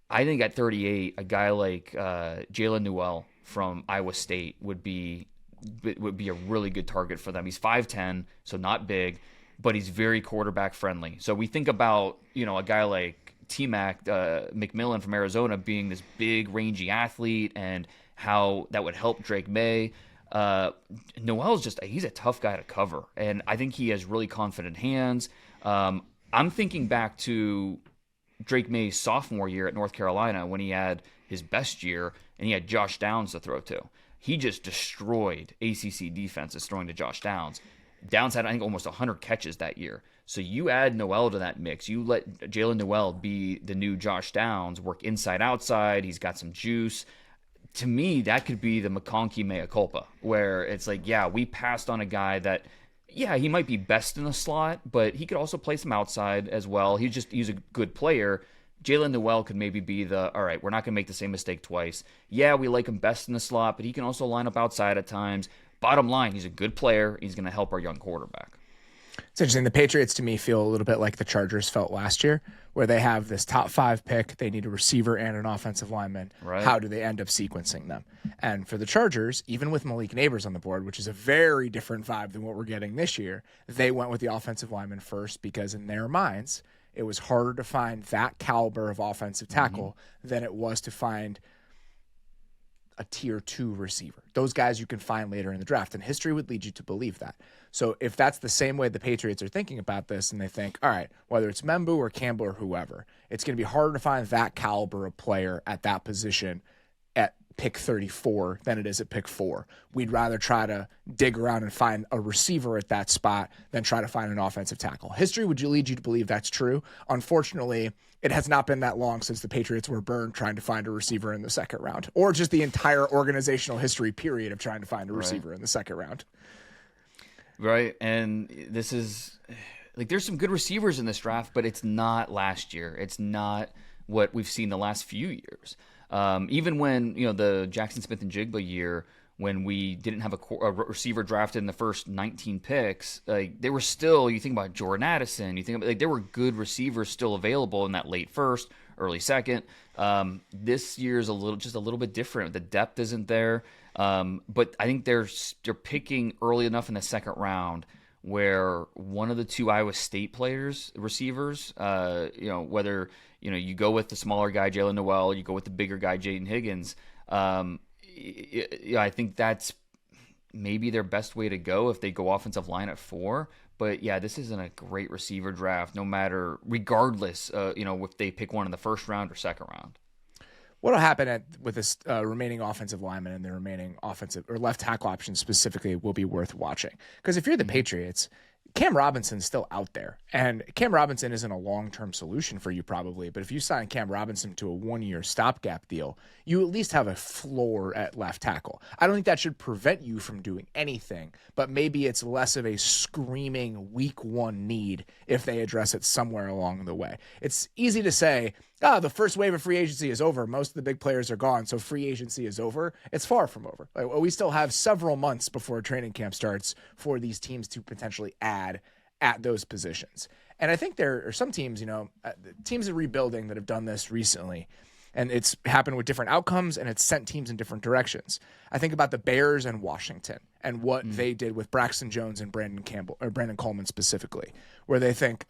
I think at 38, a guy like Jalen Newell from Iowa State would be a really good target for them. He's 5'10", so not big, but he's very quarterback friendly. So we think about a guy like T-Mac McMillan from Arizona being this big rangy athlete and how that would help Drake May. Noel's he's a tough guy to cover, and I think he has really confident hands. I'm thinking back to Drake May's sophomore year at North Carolina when he had his best year and he had Josh Downs to throw to. He just destroyed ACC defenses throwing to Josh Downs. Downs had, I think, almost 100 catches that year. So you add Noel to that mix. You let Jalen Noel be the new Josh Downs, work inside, outside. He's got some juice. to me, that could be the McConkey mea culpa, where it's like, yeah, we passed on a guy that, yeah, he might be best in the slot, but he could also play some outside as well. He's a good player. Jalen Noel could maybe be all right, we're not going to make the same mistake twice. Yeah, we like him best in the slot, but he can also line up outside at times. Bottom line, he's a good player. He's going to help our young quarterback. It's interesting. The Patriots, to me, feel a little bit like the Chargers felt last year, where they have this top 5 pick. They need a receiver and an offensive lineman. Right. How do they end up sequencing them? And for the Chargers, even with Malik Neighbors on the board, which is a very different vibe than what we're getting this year, they went with the offensive lineman first because in their minds, it was harder to find that caliber of offensive tackle than it was to find a tier 2 receiver. Those guys you can find later in the draft, and history would lead you to believe that. So if that's the same way the Patriots are thinking about this, and they think, all right, whether it's Membu or Campbell or whoever, it's going to be harder to find that caliber of player at that position at pick 34 than it is at pick 4. We'd rather try to dig around and find a receiver at that spot than try to find an offensive tackle. History would lead you to believe that's true. Unfortunately, it has not been that long since the Patriots were burned trying to find a receiver in the second round, or just the entire organizational history period of trying to find a receiver in the second round. Right. And this is like, there's some good receivers in this draft, but it's not last year. It's not what we've seen the last few years. Even when, the Jackson Smith and Jigba year, when we didn't have a receiver drafted in the first 19 picks, like they were still, you think about Jordan Addison, you think about, like, there were good receivers still available in that late first, early second. This year's just a little bit different. The depth isn't there. But I think they're picking early enough in the second round where one of the 2 Iowa State receivers, whether, you go with the smaller guy, Jalen Noel, you go with the bigger guy, Jaden Higgins. I think that's maybe their best way to go if they go offensive line at 4. But yeah, this isn't a great receiver draft, regardless, if they pick one in the first round or second round. What'll happen with this remaining offensive lineman and the remaining offensive or left tackle options specifically will be worth watching. Because if you're the Patriots, Cam Robinson's still out there. And Cam Robinson isn't a long-term solution for you probably, but if you sign Cam Robinson to a 1-year stopgap deal, you at least have a floor at left tackle. I don't think that should prevent you from doing anything, but maybe it's less of a screaming week 1 need if they address it somewhere along the way. It's easy to say, the first wave of free agency is over. Most of the big players are gone, so free agency is over. It's far from over. We still have several months before training camp starts for these teams to potentially add at those positions. And I think there are some teams, teams of rebuilding that have done this recently, and it's happened with different outcomes, and it's sent teams in different directions. I think about the Bears and Washington and what they did with Braxton Jones and Brandon Coleman specifically, where they think,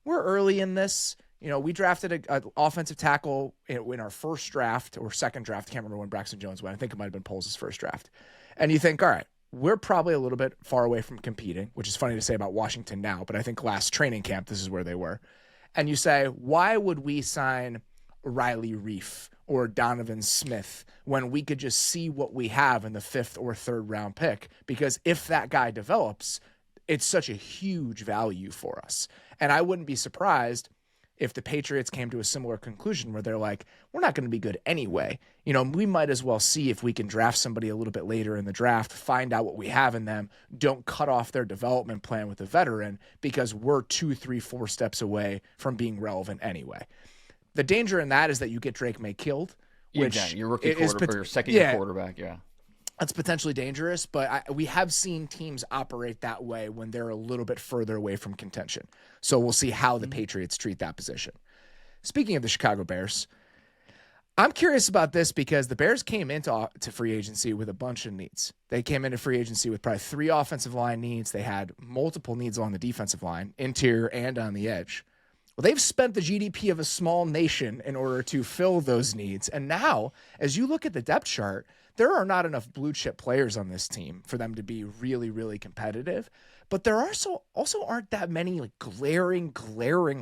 we're early in this. We drafted an offensive tackle in our first draft or second draft. I can't remember when Braxton Jones went. I think it might have been Poles' first draft. And you think, all right, we're probably a little bit far away from competing, which is funny to say about Washington now, but I think last training camp, this is where they were. And you say, why would we sign Riley Reif or Donovan Smith when we could just see what we have in the 5th or 3rd round pick? Because if that guy develops, it's such a huge value for us. And I wouldn't be surprised if the Patriots came to a similar conclusion where they're like, we're not going to be good anyway. We might as well see if we can draft somebody a little bit later in the draft, find out what we have in them, don't cut off their development plan with a veteran because we're 2, 3, 4 steps away from being relevant anyway. The danger in that is that you get Drake May killed, which your rookie quarterback or your second-year quarterback, that's potentially dangerous, but we have seen teams operate that way when they're a little bit further away from contention. So we'll see how the Patriots treat that position. Speaking of the Chicago Bears, I'm curious about this because the Bears came into free agency with a bunch of needs. They came into free agency with probably 3 offensive line needs. They had multiple needs along the defensive line, interior and on the edge. Well, they've spent the GDP of a small nation in order to fill those needs. And now, as you look at the depth chart, there are not enough blue chip players on this team for them to be really, really competitive. But there are also aren't that many glaring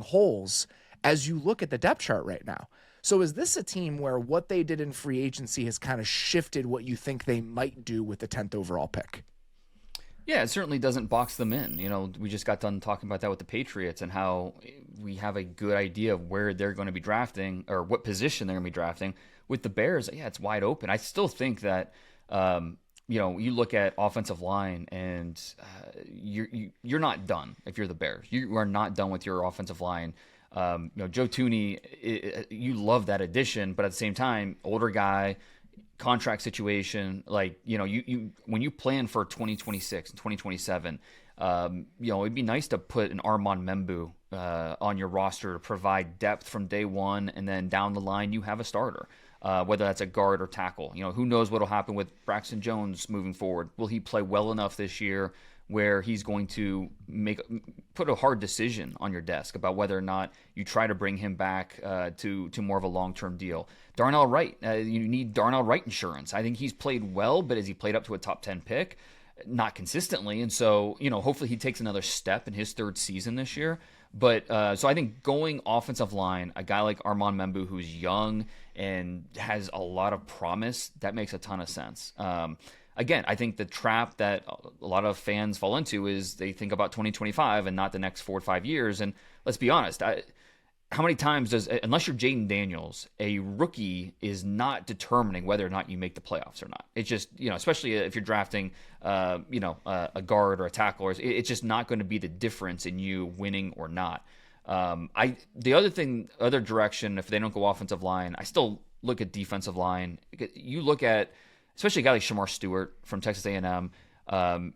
holes as you look at the depth chart right now. So is this a team where what they did in free agency has kind of shifted what you think they might do with the 10th overall pick? Yeah, it certainly doesn't box them in. We just got done talking about that with the Patriots and how we have a good idea of where they're going to be drafting or what position they're going to be drafting. With the Bears, yeah, it's wide open. I still think that, you look at offensive line and you're not done if you're the Bears. You are not done with your offensive line. Joe Thuney, you love that addition, but at the same time, older guy, contract situation, you when you plan for 2026 and 2027, it'd be nice to put an Armand Membu on your roster to provide depth from day one, and then down the line you have a starter, whether that's a guard or tackle. Who knows what'll happen with Braxton Jones moving forward? Will he play well enough this year where he's going to put a hard decision on your desk about whether or not you try to bring him back to more of a long-term deal? Darnell Wright, you need Darnell Wright insurance. I think he's played well, but has he played up to a top 10 pick? Not consistently. And so, hopefully he takes another step in his third season this year. But so I think going offensive line, a guy like Armand Membu, who's young and has a lot of promise, that makes a ton of sense. Again, I think the trap that a lot of fans fall into is they think about 2025 and not the next 4 or 5 years. And let's be honest, how many times unless you're Jaden Daniels, a rookie is not determining whether or not you make the playoffs or not. It's just, especially if you're drafting, a guard or a tackle, it's just not going to be the difference in you winning or not. The other direction, if they don't go offensive line, I still look at defensive line. You look at, especially a guy like Shamar Stewart from Texas A&M.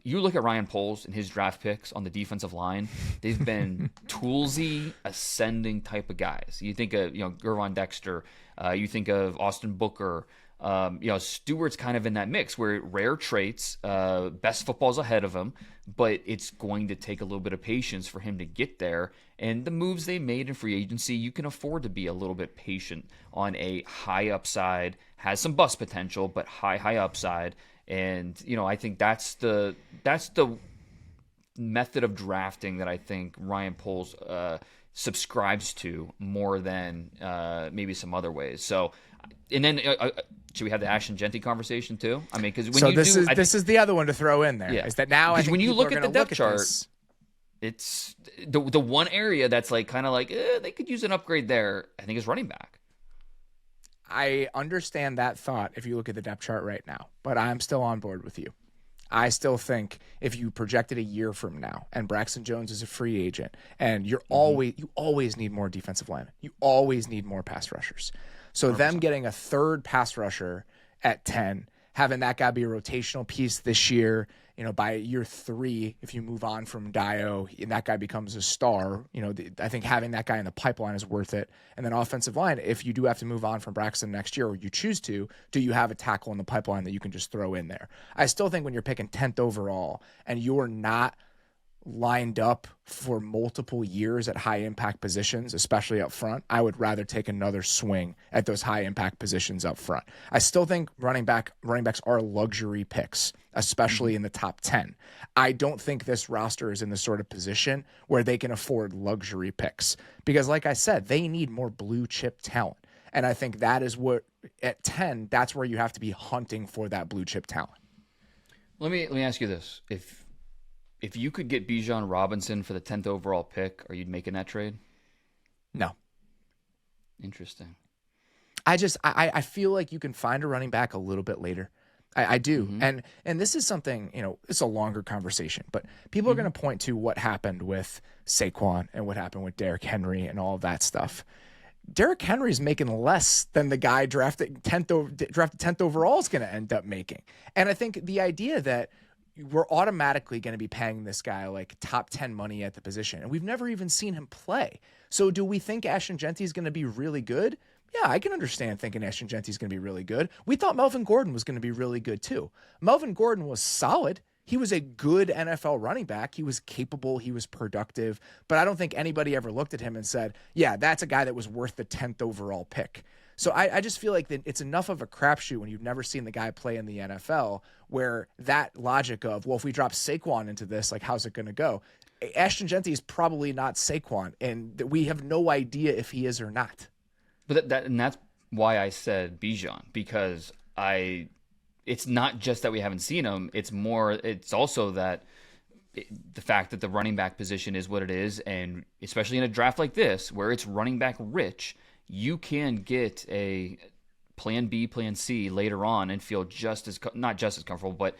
You look at Ryan Poles and his draft picks on the defensive line. They've been toolsy, ascending type of guys. You think of Gervon Dexter. You think of Austin Booker. Stewart's kind of in that mix where rare traits, best football's ahead of him, but it's going to take a little bit of patience for him to get there. And the moves they made in free agency, you can afford to be a little bit patient on a high upside, has some bust potential, but high upside. And, I think that's the method of drafting that I think Ryan Poles subscribes to more than maybe some other ways. So, and then should we have the Ashton Genty conversation too? I mean, because this is the other one to throw in there. Yeah. Is that now I think when you look at the depth chart, this. It's the one area that's they could use an upgrade there. I think is running back. I understand that thought if you look at the depth chart right now, but I'm still on board with you. I still think if you projected a year from now and Braxton Jones is a free agent and you always need more defensive linemen. You always need more pass rushers. So 100%. Them getting a third pass rusher at 10, having that guy be a rotational piece this year, by year 3, if you move on from Dio and that guy becomes a star, I think having that guy in the pipeline is worth it. And then offensive line, if you do have to move on from Braxton next year or you choose to, do you have a tackle in the pipeline that you can just throw in there? I still think when you're picking 10th overall and you're not lined up for multiple years at high impact positions, especially up front, I would rather take another swing at those high impact positions up front. I still think running backs are luxury picks, especially in the top 10. I don't think this roster is in the sort of position where they can afford luxury picks because, like I said, they need more blue chip talent. And I think that is what at 10, that's where you have to be hunting for that blue chip talent. Let me ask you this. If you could get Bijan Robinson for the 10th overall pick, are you making that trade? No. Interesting. I feel like you can find a running back a little bit later. I do. Mm-hmm. And this is something, it's a longer conversation, but people are going to point to what happened with Saquon and what happened with Derrick Henry and all of that stuff. Derrick Henry's making less than the guy drafted 10th overall is going to end up making. And I think the idea that we're automatically going to be paying this guy like top 10 money at the position. And we've never even seen him play. So do we think Ashton Genty is going to be really good? Yeah, I can understand thinking Ashton Genty is going to be really good. We thought Melvin Gordon was going to be really good too. Melvin Gordon was solid. He was a good NFL running back. He was capable. He was productive. But I don't think anybody ever looked at him and said, yeah, that's a guy that was worth the 10th overall pick. So I just feel like that it's enough of a crapshoot when you've never seen the guy play in the NFL where that logic of, well, if we drop Saquon into this, like, how's it going to go? Ashton Genty is probably not Saquon, and we have no idea if he is or not. But that's why I said Bijan, because it's not just that we haven't seen him. It's also that the fact that the running back position is what it is, and especially in a draft like this where it's running back rich, you can get a plan B, plan C later on and feel not just as comfortable, but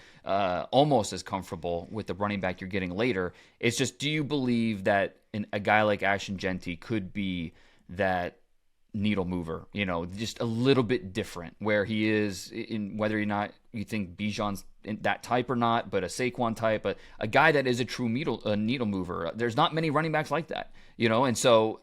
almost as comfortable with the running back you're getting later. It's just, do you believe that a guy like Ashton Genty could be that needle mover, just a little bit different where he is in, whether or not you think Bijan's that type or not, but a Saquon type, a guy that is a true needle mover. There's not many running backs like that, and so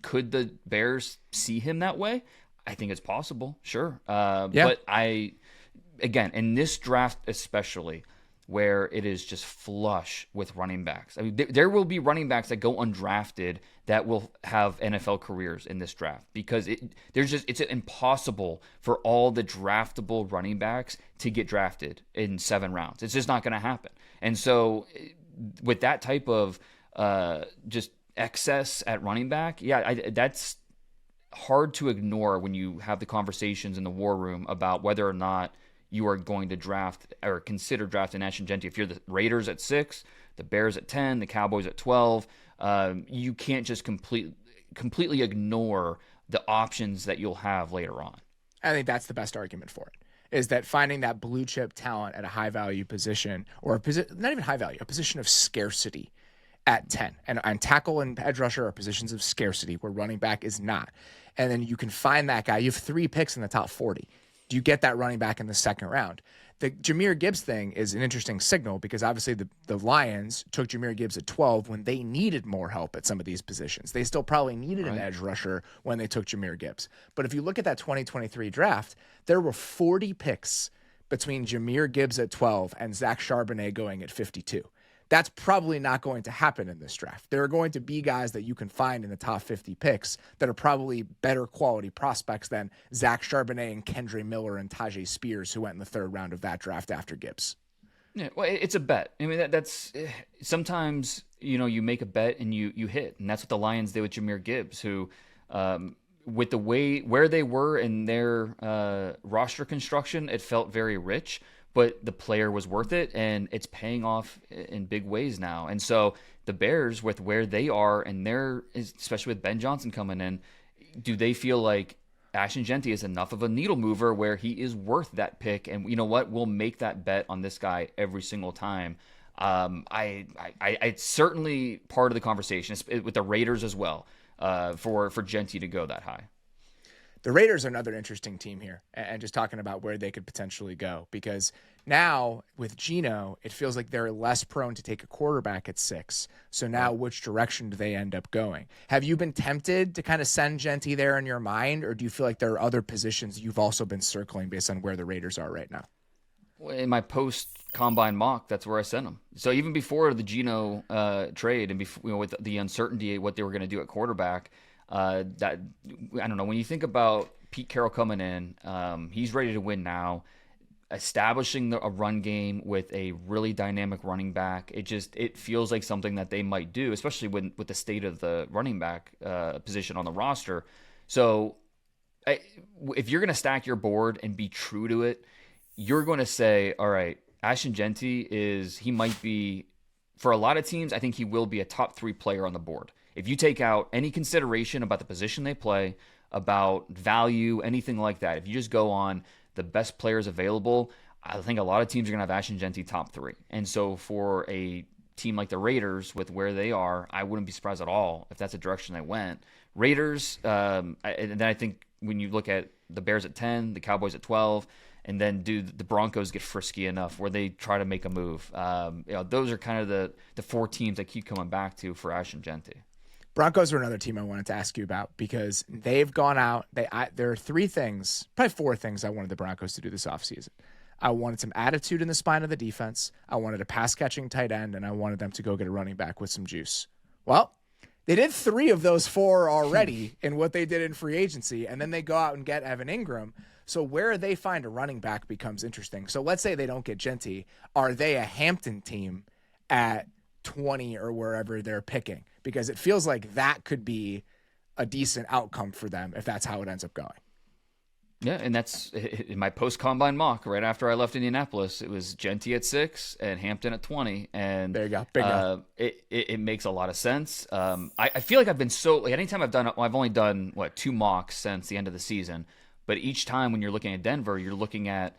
could the Bears see him that way? I think it's possible, sure. But again, in this draft especially, where it is just flush with running backs. I mean, there will be running backs that go undrafted that will have NFL careers in this draft because it's impossible for all the draftable running backs to get drafted in 7 rounds. It's just not going to happen. And so with that type of just excess at running back, that's hard to ignore when you have the conversations in the war room about whether or not you are going to draft or consider drafting Ashton Genty. If you're the Raiders at 6, the Bears at 10, the Cowboys at 12, you can't just completely ignore the options that you'll have later on. I think that's the best argument for it, is that finding that blue chip talent at a high value position, or not even high value, a position of scarcity at 10. And tackle and edge rusher are positions of scarcity where running back is not. And then you can find that guy. You have 3 picks in the top 40. Do you get that running back in the second round? The Jahmyr Gibbs thing is an interesting signal because obviously the Lions took Jahmyr Gibbs at 12 when they needed more help at some of these positions. They still probably needed an edge rusher when they took Jahmyr Gibbs. But if you look at that 2023 draft, there were 40 picks between Jahmyr Gibbs at 12 and Zach Charbonnet going at 52. That's probably not going to happen in this draft. There are going to be guys that you can find in the top 50 picks that are probably better quality prospects than Zach Charbonnet and Kendre Miller and Tajay Spears, who went in the 3rd round of that draft after Gibbs. Yeah, well, it's a bet. I mean, that's sometimes, you make a bet and you hit. And that's what the Lions did with Jahmyr Gibbs, who, with the way where they were in their roster construction, it felt very rich. But the player was worth it, and it's paying off in big ways now. And so the Bears, with where they are, and especially with Ben Johnson coming in, do they feel like Ashton Genty is enough of a needle mover where he is worth that pick? And you know what? We'll make that bet on this guy every single time. It's certainly part of the conversation with the Raiders as well for Genty to go that high. The Raiders are another interesting team here, and just talking about where they could potentially go, because now with Geno, it feels like they're less prone to take a quarterback at 6. So now which direction do they end up going? Have you been tempted to kind of send Genty there in your mind, or do you feel like there are other positions you've also been circling based on where the Raiders are right now? In my post-combine mock, that's where I sent him. So even before the Geno trade and before, with the uncertainty of what they were going to do at quarterback, that I don't know. When you think about Pete Carroll coming in, he's ready to win now. Establishing a run game with a really dynamic running back, it feels like something that they might do, especially with the state of the running back position on the roster. So if you're going to stack your board and be true to it, you're going to say, all right, Ashton Genty he might be, for a lot of teams, I think he will be a top 3 player on the board. If you take out any consideration about the position they play, about value, anything like that, if you just go on the best players available, I think a lot of teams are going to have Ashton Genty top 3. And so for a team like the Raiders, with where they are, I wouldn't be surprised at all if that's the direction they went. Raiders, and then I think when you look at the Bears at 10, the Cowboys at 12, and then do the Broncos get frisky enough where they try to make a move? Those are kind of the 4 teams I keep coming back to for Ashton Genty. Broncos are another team I wanted to ask you about because they've gone out. There are 3 things, probably 4 things I wanted the Broncos to do this offseason. I wanted some attitude in the spine of the defense. I wanted a pass-catching tight end, and I wanted them to go get a running back with some juice. Well, they did 3 of those 4 already in what they did in free agency, and then they go out and get Evan Ingram. So where they find a running back becomes interesting. So let's say they don't get Genty. Are they a Hampton team at 20 or wherever they're picking? Because it feels like that could be a decent outcome for them if that's how it ends up going. Yeah, and that's in my post-combine mock right after I left Indianapolis. It was Genty at 6 and Hampton at 20, and There you go. Bingo. it makes a lot of sense. I feel like I've been so like anytime I've only done 2 mocks since the end of the season, but each time when you're looking at Denver, you're looking at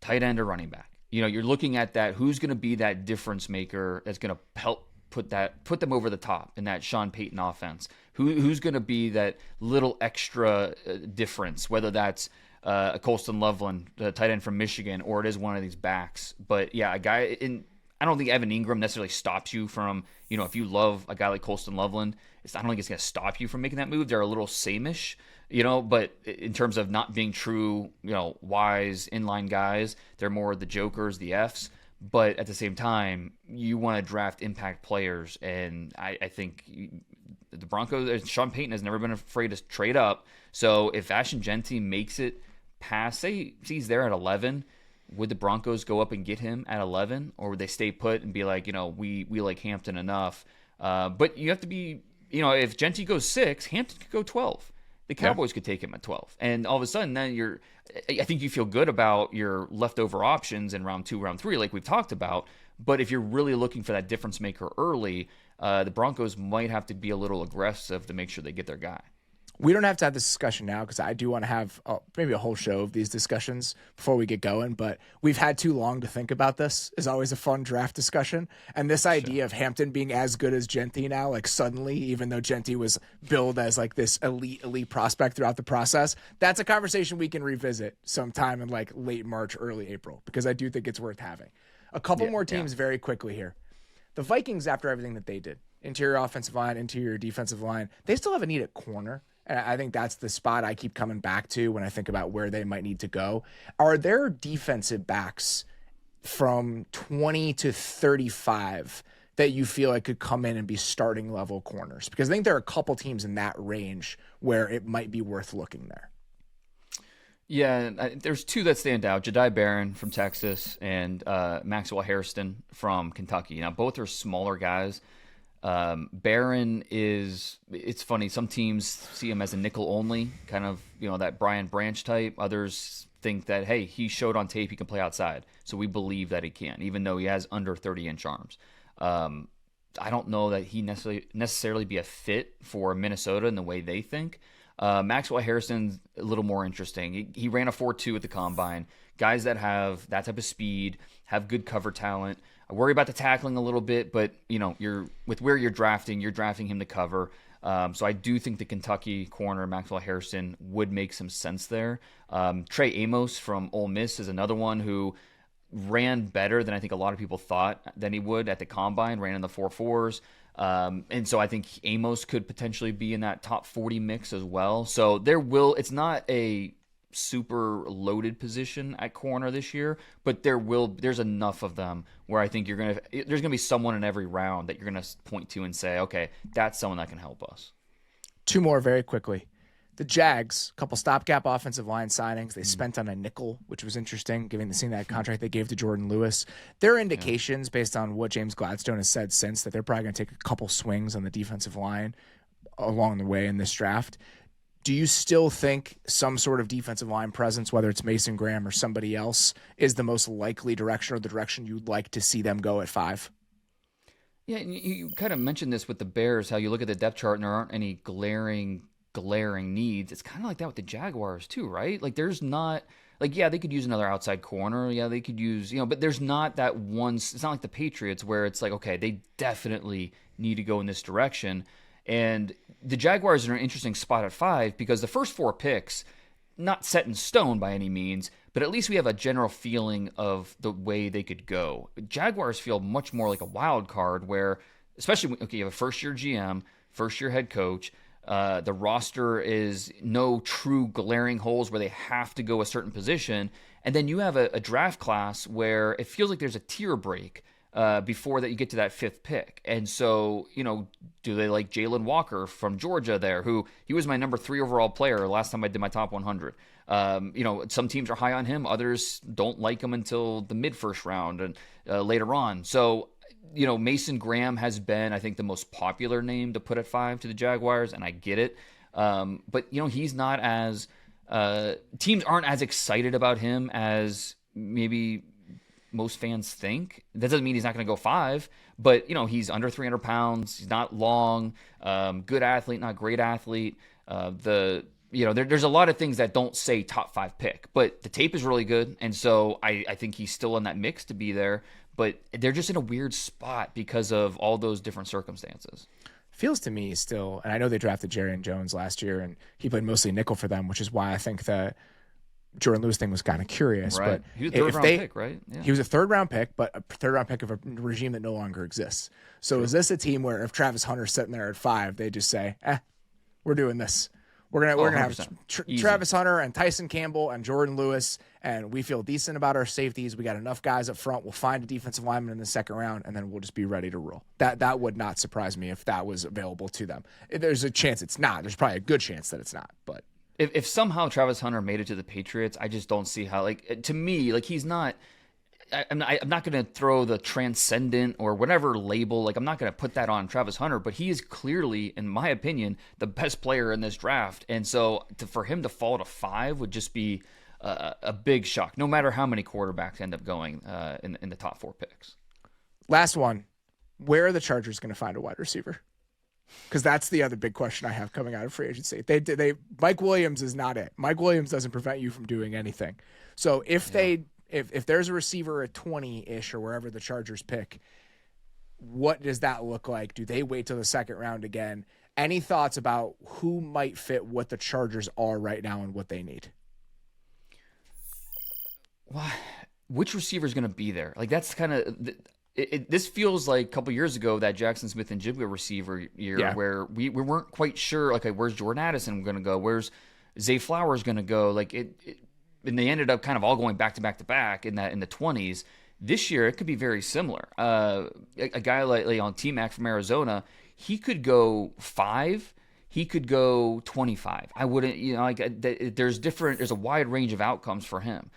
tight end or running back. You're looking at that who's going to be that difference maker that's going to help put them over the top in that Sean Payton offense. Who's going to be that little extra difference, whether that's a Colston Loveland, the tight end from Michigan, or it is one of these backs. But yeah, I don't think Evan Ingram necessarily stops you from, if you love a guy like Colston Loveland, I don't think it's going to stop you from making that move. They're a little same-ish, but in terms of not being true, wise inline guys, they're more the jokers, the Fs. But at the same time, you want to draft impact players, and I think the Broncos, Sean Payton has never been afraid to trade up. So if Ashton Genty makes it past, say he's there at 11, would the Broncos go up and get him at 11, or would they stay put and be like, we like Hampton enough? But you have to be, if Genty goes 6, Hampton could go 12. The Cowboys could take him at 12, and all of a sudden, then I think you feel good about your leftover options in round 2, round 3, like we've talked about. But if you're really looking for that difference maker early, the Broncos might have to be a little aggressive to make sure they get their guy. We don't have to have this discussion now because I do want to have maybe a whole show of these discussions before we get going, but we've had too long to think about this. Is always a fun draft discussion. And this idea of Hampton being as good as Genty now, like suddenly, even though Genty was billed as like this elite prospect throughout the process, that's a conversation we can revisit sometime in like late March, early April, because I do think it's worth having. A couple more teams very quickly here. The Vikings, after everything that they did, interior offensive line, interior defensive line, they still have a need at corner. And I think that's the spot I keep coming back to when I think about where they might need to go. Are there defensive backs from 20 to 35 that you feel like could come in and be starting level corners? Because I think there are a couple teams in that range where it might be worth looking there. Yeah, there's 2 that stand out: Jedi Barron from Texas and Maxwell Hairston from Kentucky. Now, both are smaller guys. Barron it's funny, some teams see him as a nickel only, kind of, that Brian Branch type. Others think that, hey, he showed on tape he can play outside, so we believe that he can, even though he has under 30-inch arms. I don't know that he necessarily be a fit for Minnesota in the way they think. Maxwell Harrison's a little more interesting. He ran a 4.2 at the combine. Guys that have that type of speed, have good cover talent. I worry about the tackling a little bit, but you're with where you're drafting him to cover. So I do think the Kentucky corner Maxwell Harrison would make some sense there. Trey Amos from Ole Miss is another one who ran better than I think a lot of people thought than he would at the combine. Ran in the 4.4s. And so I think Amos could potentially be in that top 40 mix as well. So it's not a super loaded position at corner this year, but there's enough of them where I think there's going to be someone in every round that you're going to point to and say, okay, that's someone that can help us. 2 more very quickly. The Jags, a couple stopgap offensive line signings. They spent on a nickel, which was interesting, seeing that contract they gave to Jordan Lewis. There are indications based on what James Gladstone has said since that they're probably going to take a couple swings on the defensive line along the way in this draft. Do you still think some sort of defensive line presence, whether it's Mason Graham or somebody else, is the most likely direction or the direction you'd like to see them go at 5? Yeah, you kind of mentioned this with the Bears, how you look at the depth chart and there aren't any glaring needs. It's kind of like that with the Jaguars too, right? Like there's not, like, yeah, they could use another outside corner. Yeah, they could use, but there's not that one. It's not like the Patriots where it's like, okay, they definitely need to go in this direction. And the Jaguars are in an interesting spot at 5 because the first 4 picks, not set in stone by any means, but at least we have a general feeling of the way they could go. Jaguars feel much more like a wild card where, especially, okay, you have a first-year GM, first-year head coach. The roster is no true glaring holes where they have to go a certain position. And then you have a draft class where it feels like there's a tier break before that you get to that 5th pick. And so, do they like Jalen Walker from Georgia there, who he was my number 3 overall player last time I did my top 100. Some teams are high on him. Others don't like him until the mid-first round and later on. So, Mason Graham has been, I think, the most popular name to put at 5 to the Jaguars, and I get it. But, he's not as teams aren't as excited about him as maybe most fans think. That doesn't mean he's not going to go 5, but he's under 300 pounds. He's not long. Good athlete, not great athlete. There's a lot of things that don't say top 5 pick, but the tape is really good, and so I think he's still in that mix to be there. But they're just in a weird spot because of all those different circumstances. Feels to me still, and I know they drafted Jerry Jones last year, and he played mostly nickel for them, which is why I think the Jordan Lewis thing was kind of curious. Right. But he was a third-round pick, right? Yeah. He was a third-round pick, but a third-round pick of a regime that no longer exists. So is this a team where if Travis Hunter's sitting there at 5, they just say, we're doing this. We're gonna have Travis Hunter and Tyson Campbell and Jordan Lewis, and we feel decent about our safeties. We got enough guys up front. We'll find a defensive lineman in the second round, and then we'll just be ready to roll. That would not surprise me if that was available to them. There's a chance it's not. There's probably a good chance that it's not. But if somehow Travis Hunter made it to the Patriots, I just don't see how. To me, he's not. I'm not going to throw the transcendent or whatever label. I'm not going to put that on Travis Hunter, but he is clearly, in my opinion, the best player in this draft. And so for him to fall to 5 would just be a big shock, no matter how many quarterbacks end up going in the top 4 picks. Last one, where are the Chargers going to find a wide receiver? Because that's the other big question I have coming out of free agency. Mike Williams is not it. Mike Williams doesn't prevent you from doing anything. So if there's a receiver at 20-ish or wherever the Chargers pick, what does that look like? Do they wait till the second round again? Any thoughts about who might fit what the Chargers are right now and what they need? Well, which receiver is going to be there? That's kind of this feels like a couple years ago, that Jackson Smith and Jigba receiver year, where we weren't quite sure. Where's Jordan Addison going to go? Where's Zay Flowers going to go? And they ended up kind of all going back to back in the 20s. This year, it could be very similar. A guy like on T-Mac from Arizona, he could go 5. He could go 25. I wouldn't, there's a wide range of outcomes for him.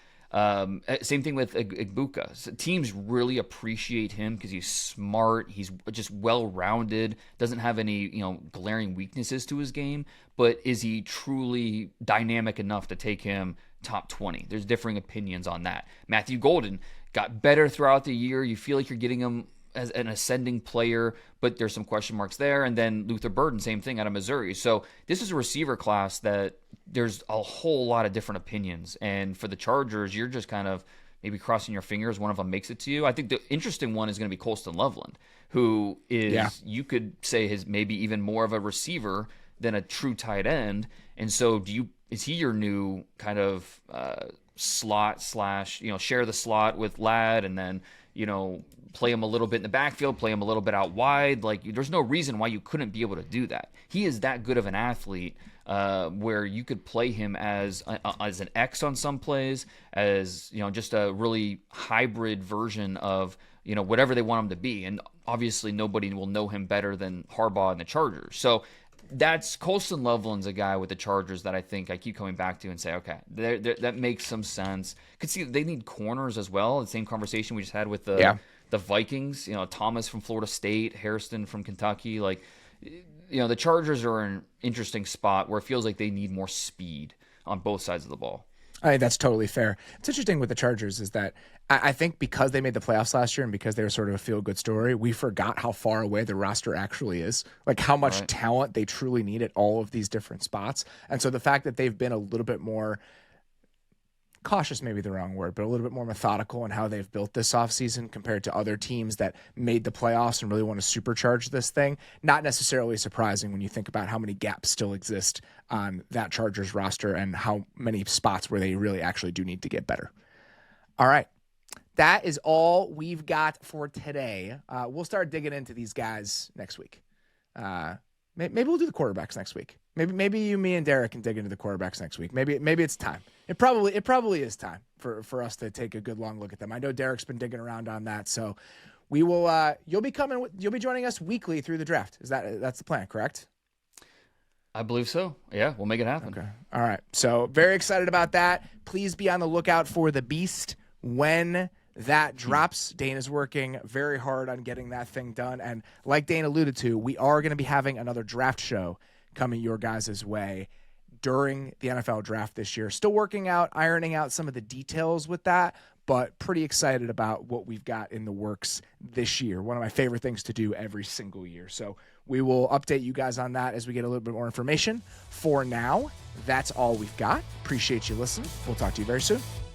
Same thing with Igbuka. So teams really appreciate him because he's smart. He's just well-rounded. Doesn't have any glaring weaknesses to his game. But is he truly dynamic enough to take him top 20? There's differing opinions on that. Matthew Golden got better throughout the year. You feel like you're getting him as an ascending player, but there's some question marks there. And then Luther Burden, same thing out of Missouri. So this is a receiver class that there's a whole lot of different opinions. And for the Chargers, you're just kind of maybe crossing your fingers one of them makes it to you. I think the interesting one is going to be Colston Loveland, who is, you could say, is maybe even more of a receiver than a true tight end. And so is he your new kind of slot / share the slot with Ladd and then, play him a little bit in the backfield, play him a little bit out wide? There's no reason why you couldn't be able to do that. He is that good of an athlete where you could play him as an X on some plays, as just a really hybrid version of whatever they want him to be. And obviously nobody will know him better than Harbaugh and the Chargers. So that's Colston Loveland's a guy with the Chargers that I think I keep coming back to and say, okay, that makes some sense. Could see they need corners as well. The same conversation we just had with the Vikings. Thomas from Florida State, Hairston from Kentucky. The Chargers are in an interesting spot where it feels like they need more speed on both sides of the ball. I think that's totally fair. It's interesting with the Chargers is that I think because they made the playoffs last year and because they were sort of a feel-good story, we forgot how far away the roster actually is, how much talent they truly need at all of these different spots. And so the fact that they've been a little bit more cautious, maybe the wrong word, but a little bit more methodical in how they've built this offseason compared to other teams that made the playoffs and really want to supercharge this thing. Not necessarily surprising when you think about how many gaps still exist on that Chargers roster and how many spots where they really actually do need to get better. All right. That is all we've got for today. We'll start digging into these guys next week. Maybe we'll do the quarterbacks next week. Maybe you, me, and Derek can dig into the quarterbacks next week. Maybe it's time. It probably is time for us to take a good long look at them. I know Derek's been digging around on that, so we will. You'll be joining us weekly through the draft. That's the plan, correct? I believe so. Yeah, we'll make it happen. Okay. All right. So very excited about that. Please be on the lookout for the Beast when that drops. Dane is working very hard on getting that thing done. And like Dane alluded to, we are going to be having another draft show coming your guys' way during the NFL draft this year. Still ironing out some of the details with that, but pretty excited about what we've got in the works this year. One of my favorite things to do every single year. So we will update you guys on that as we get a little bit more information. For now, that's all we've got. Appreciate you listening. We'll talk to you very soon.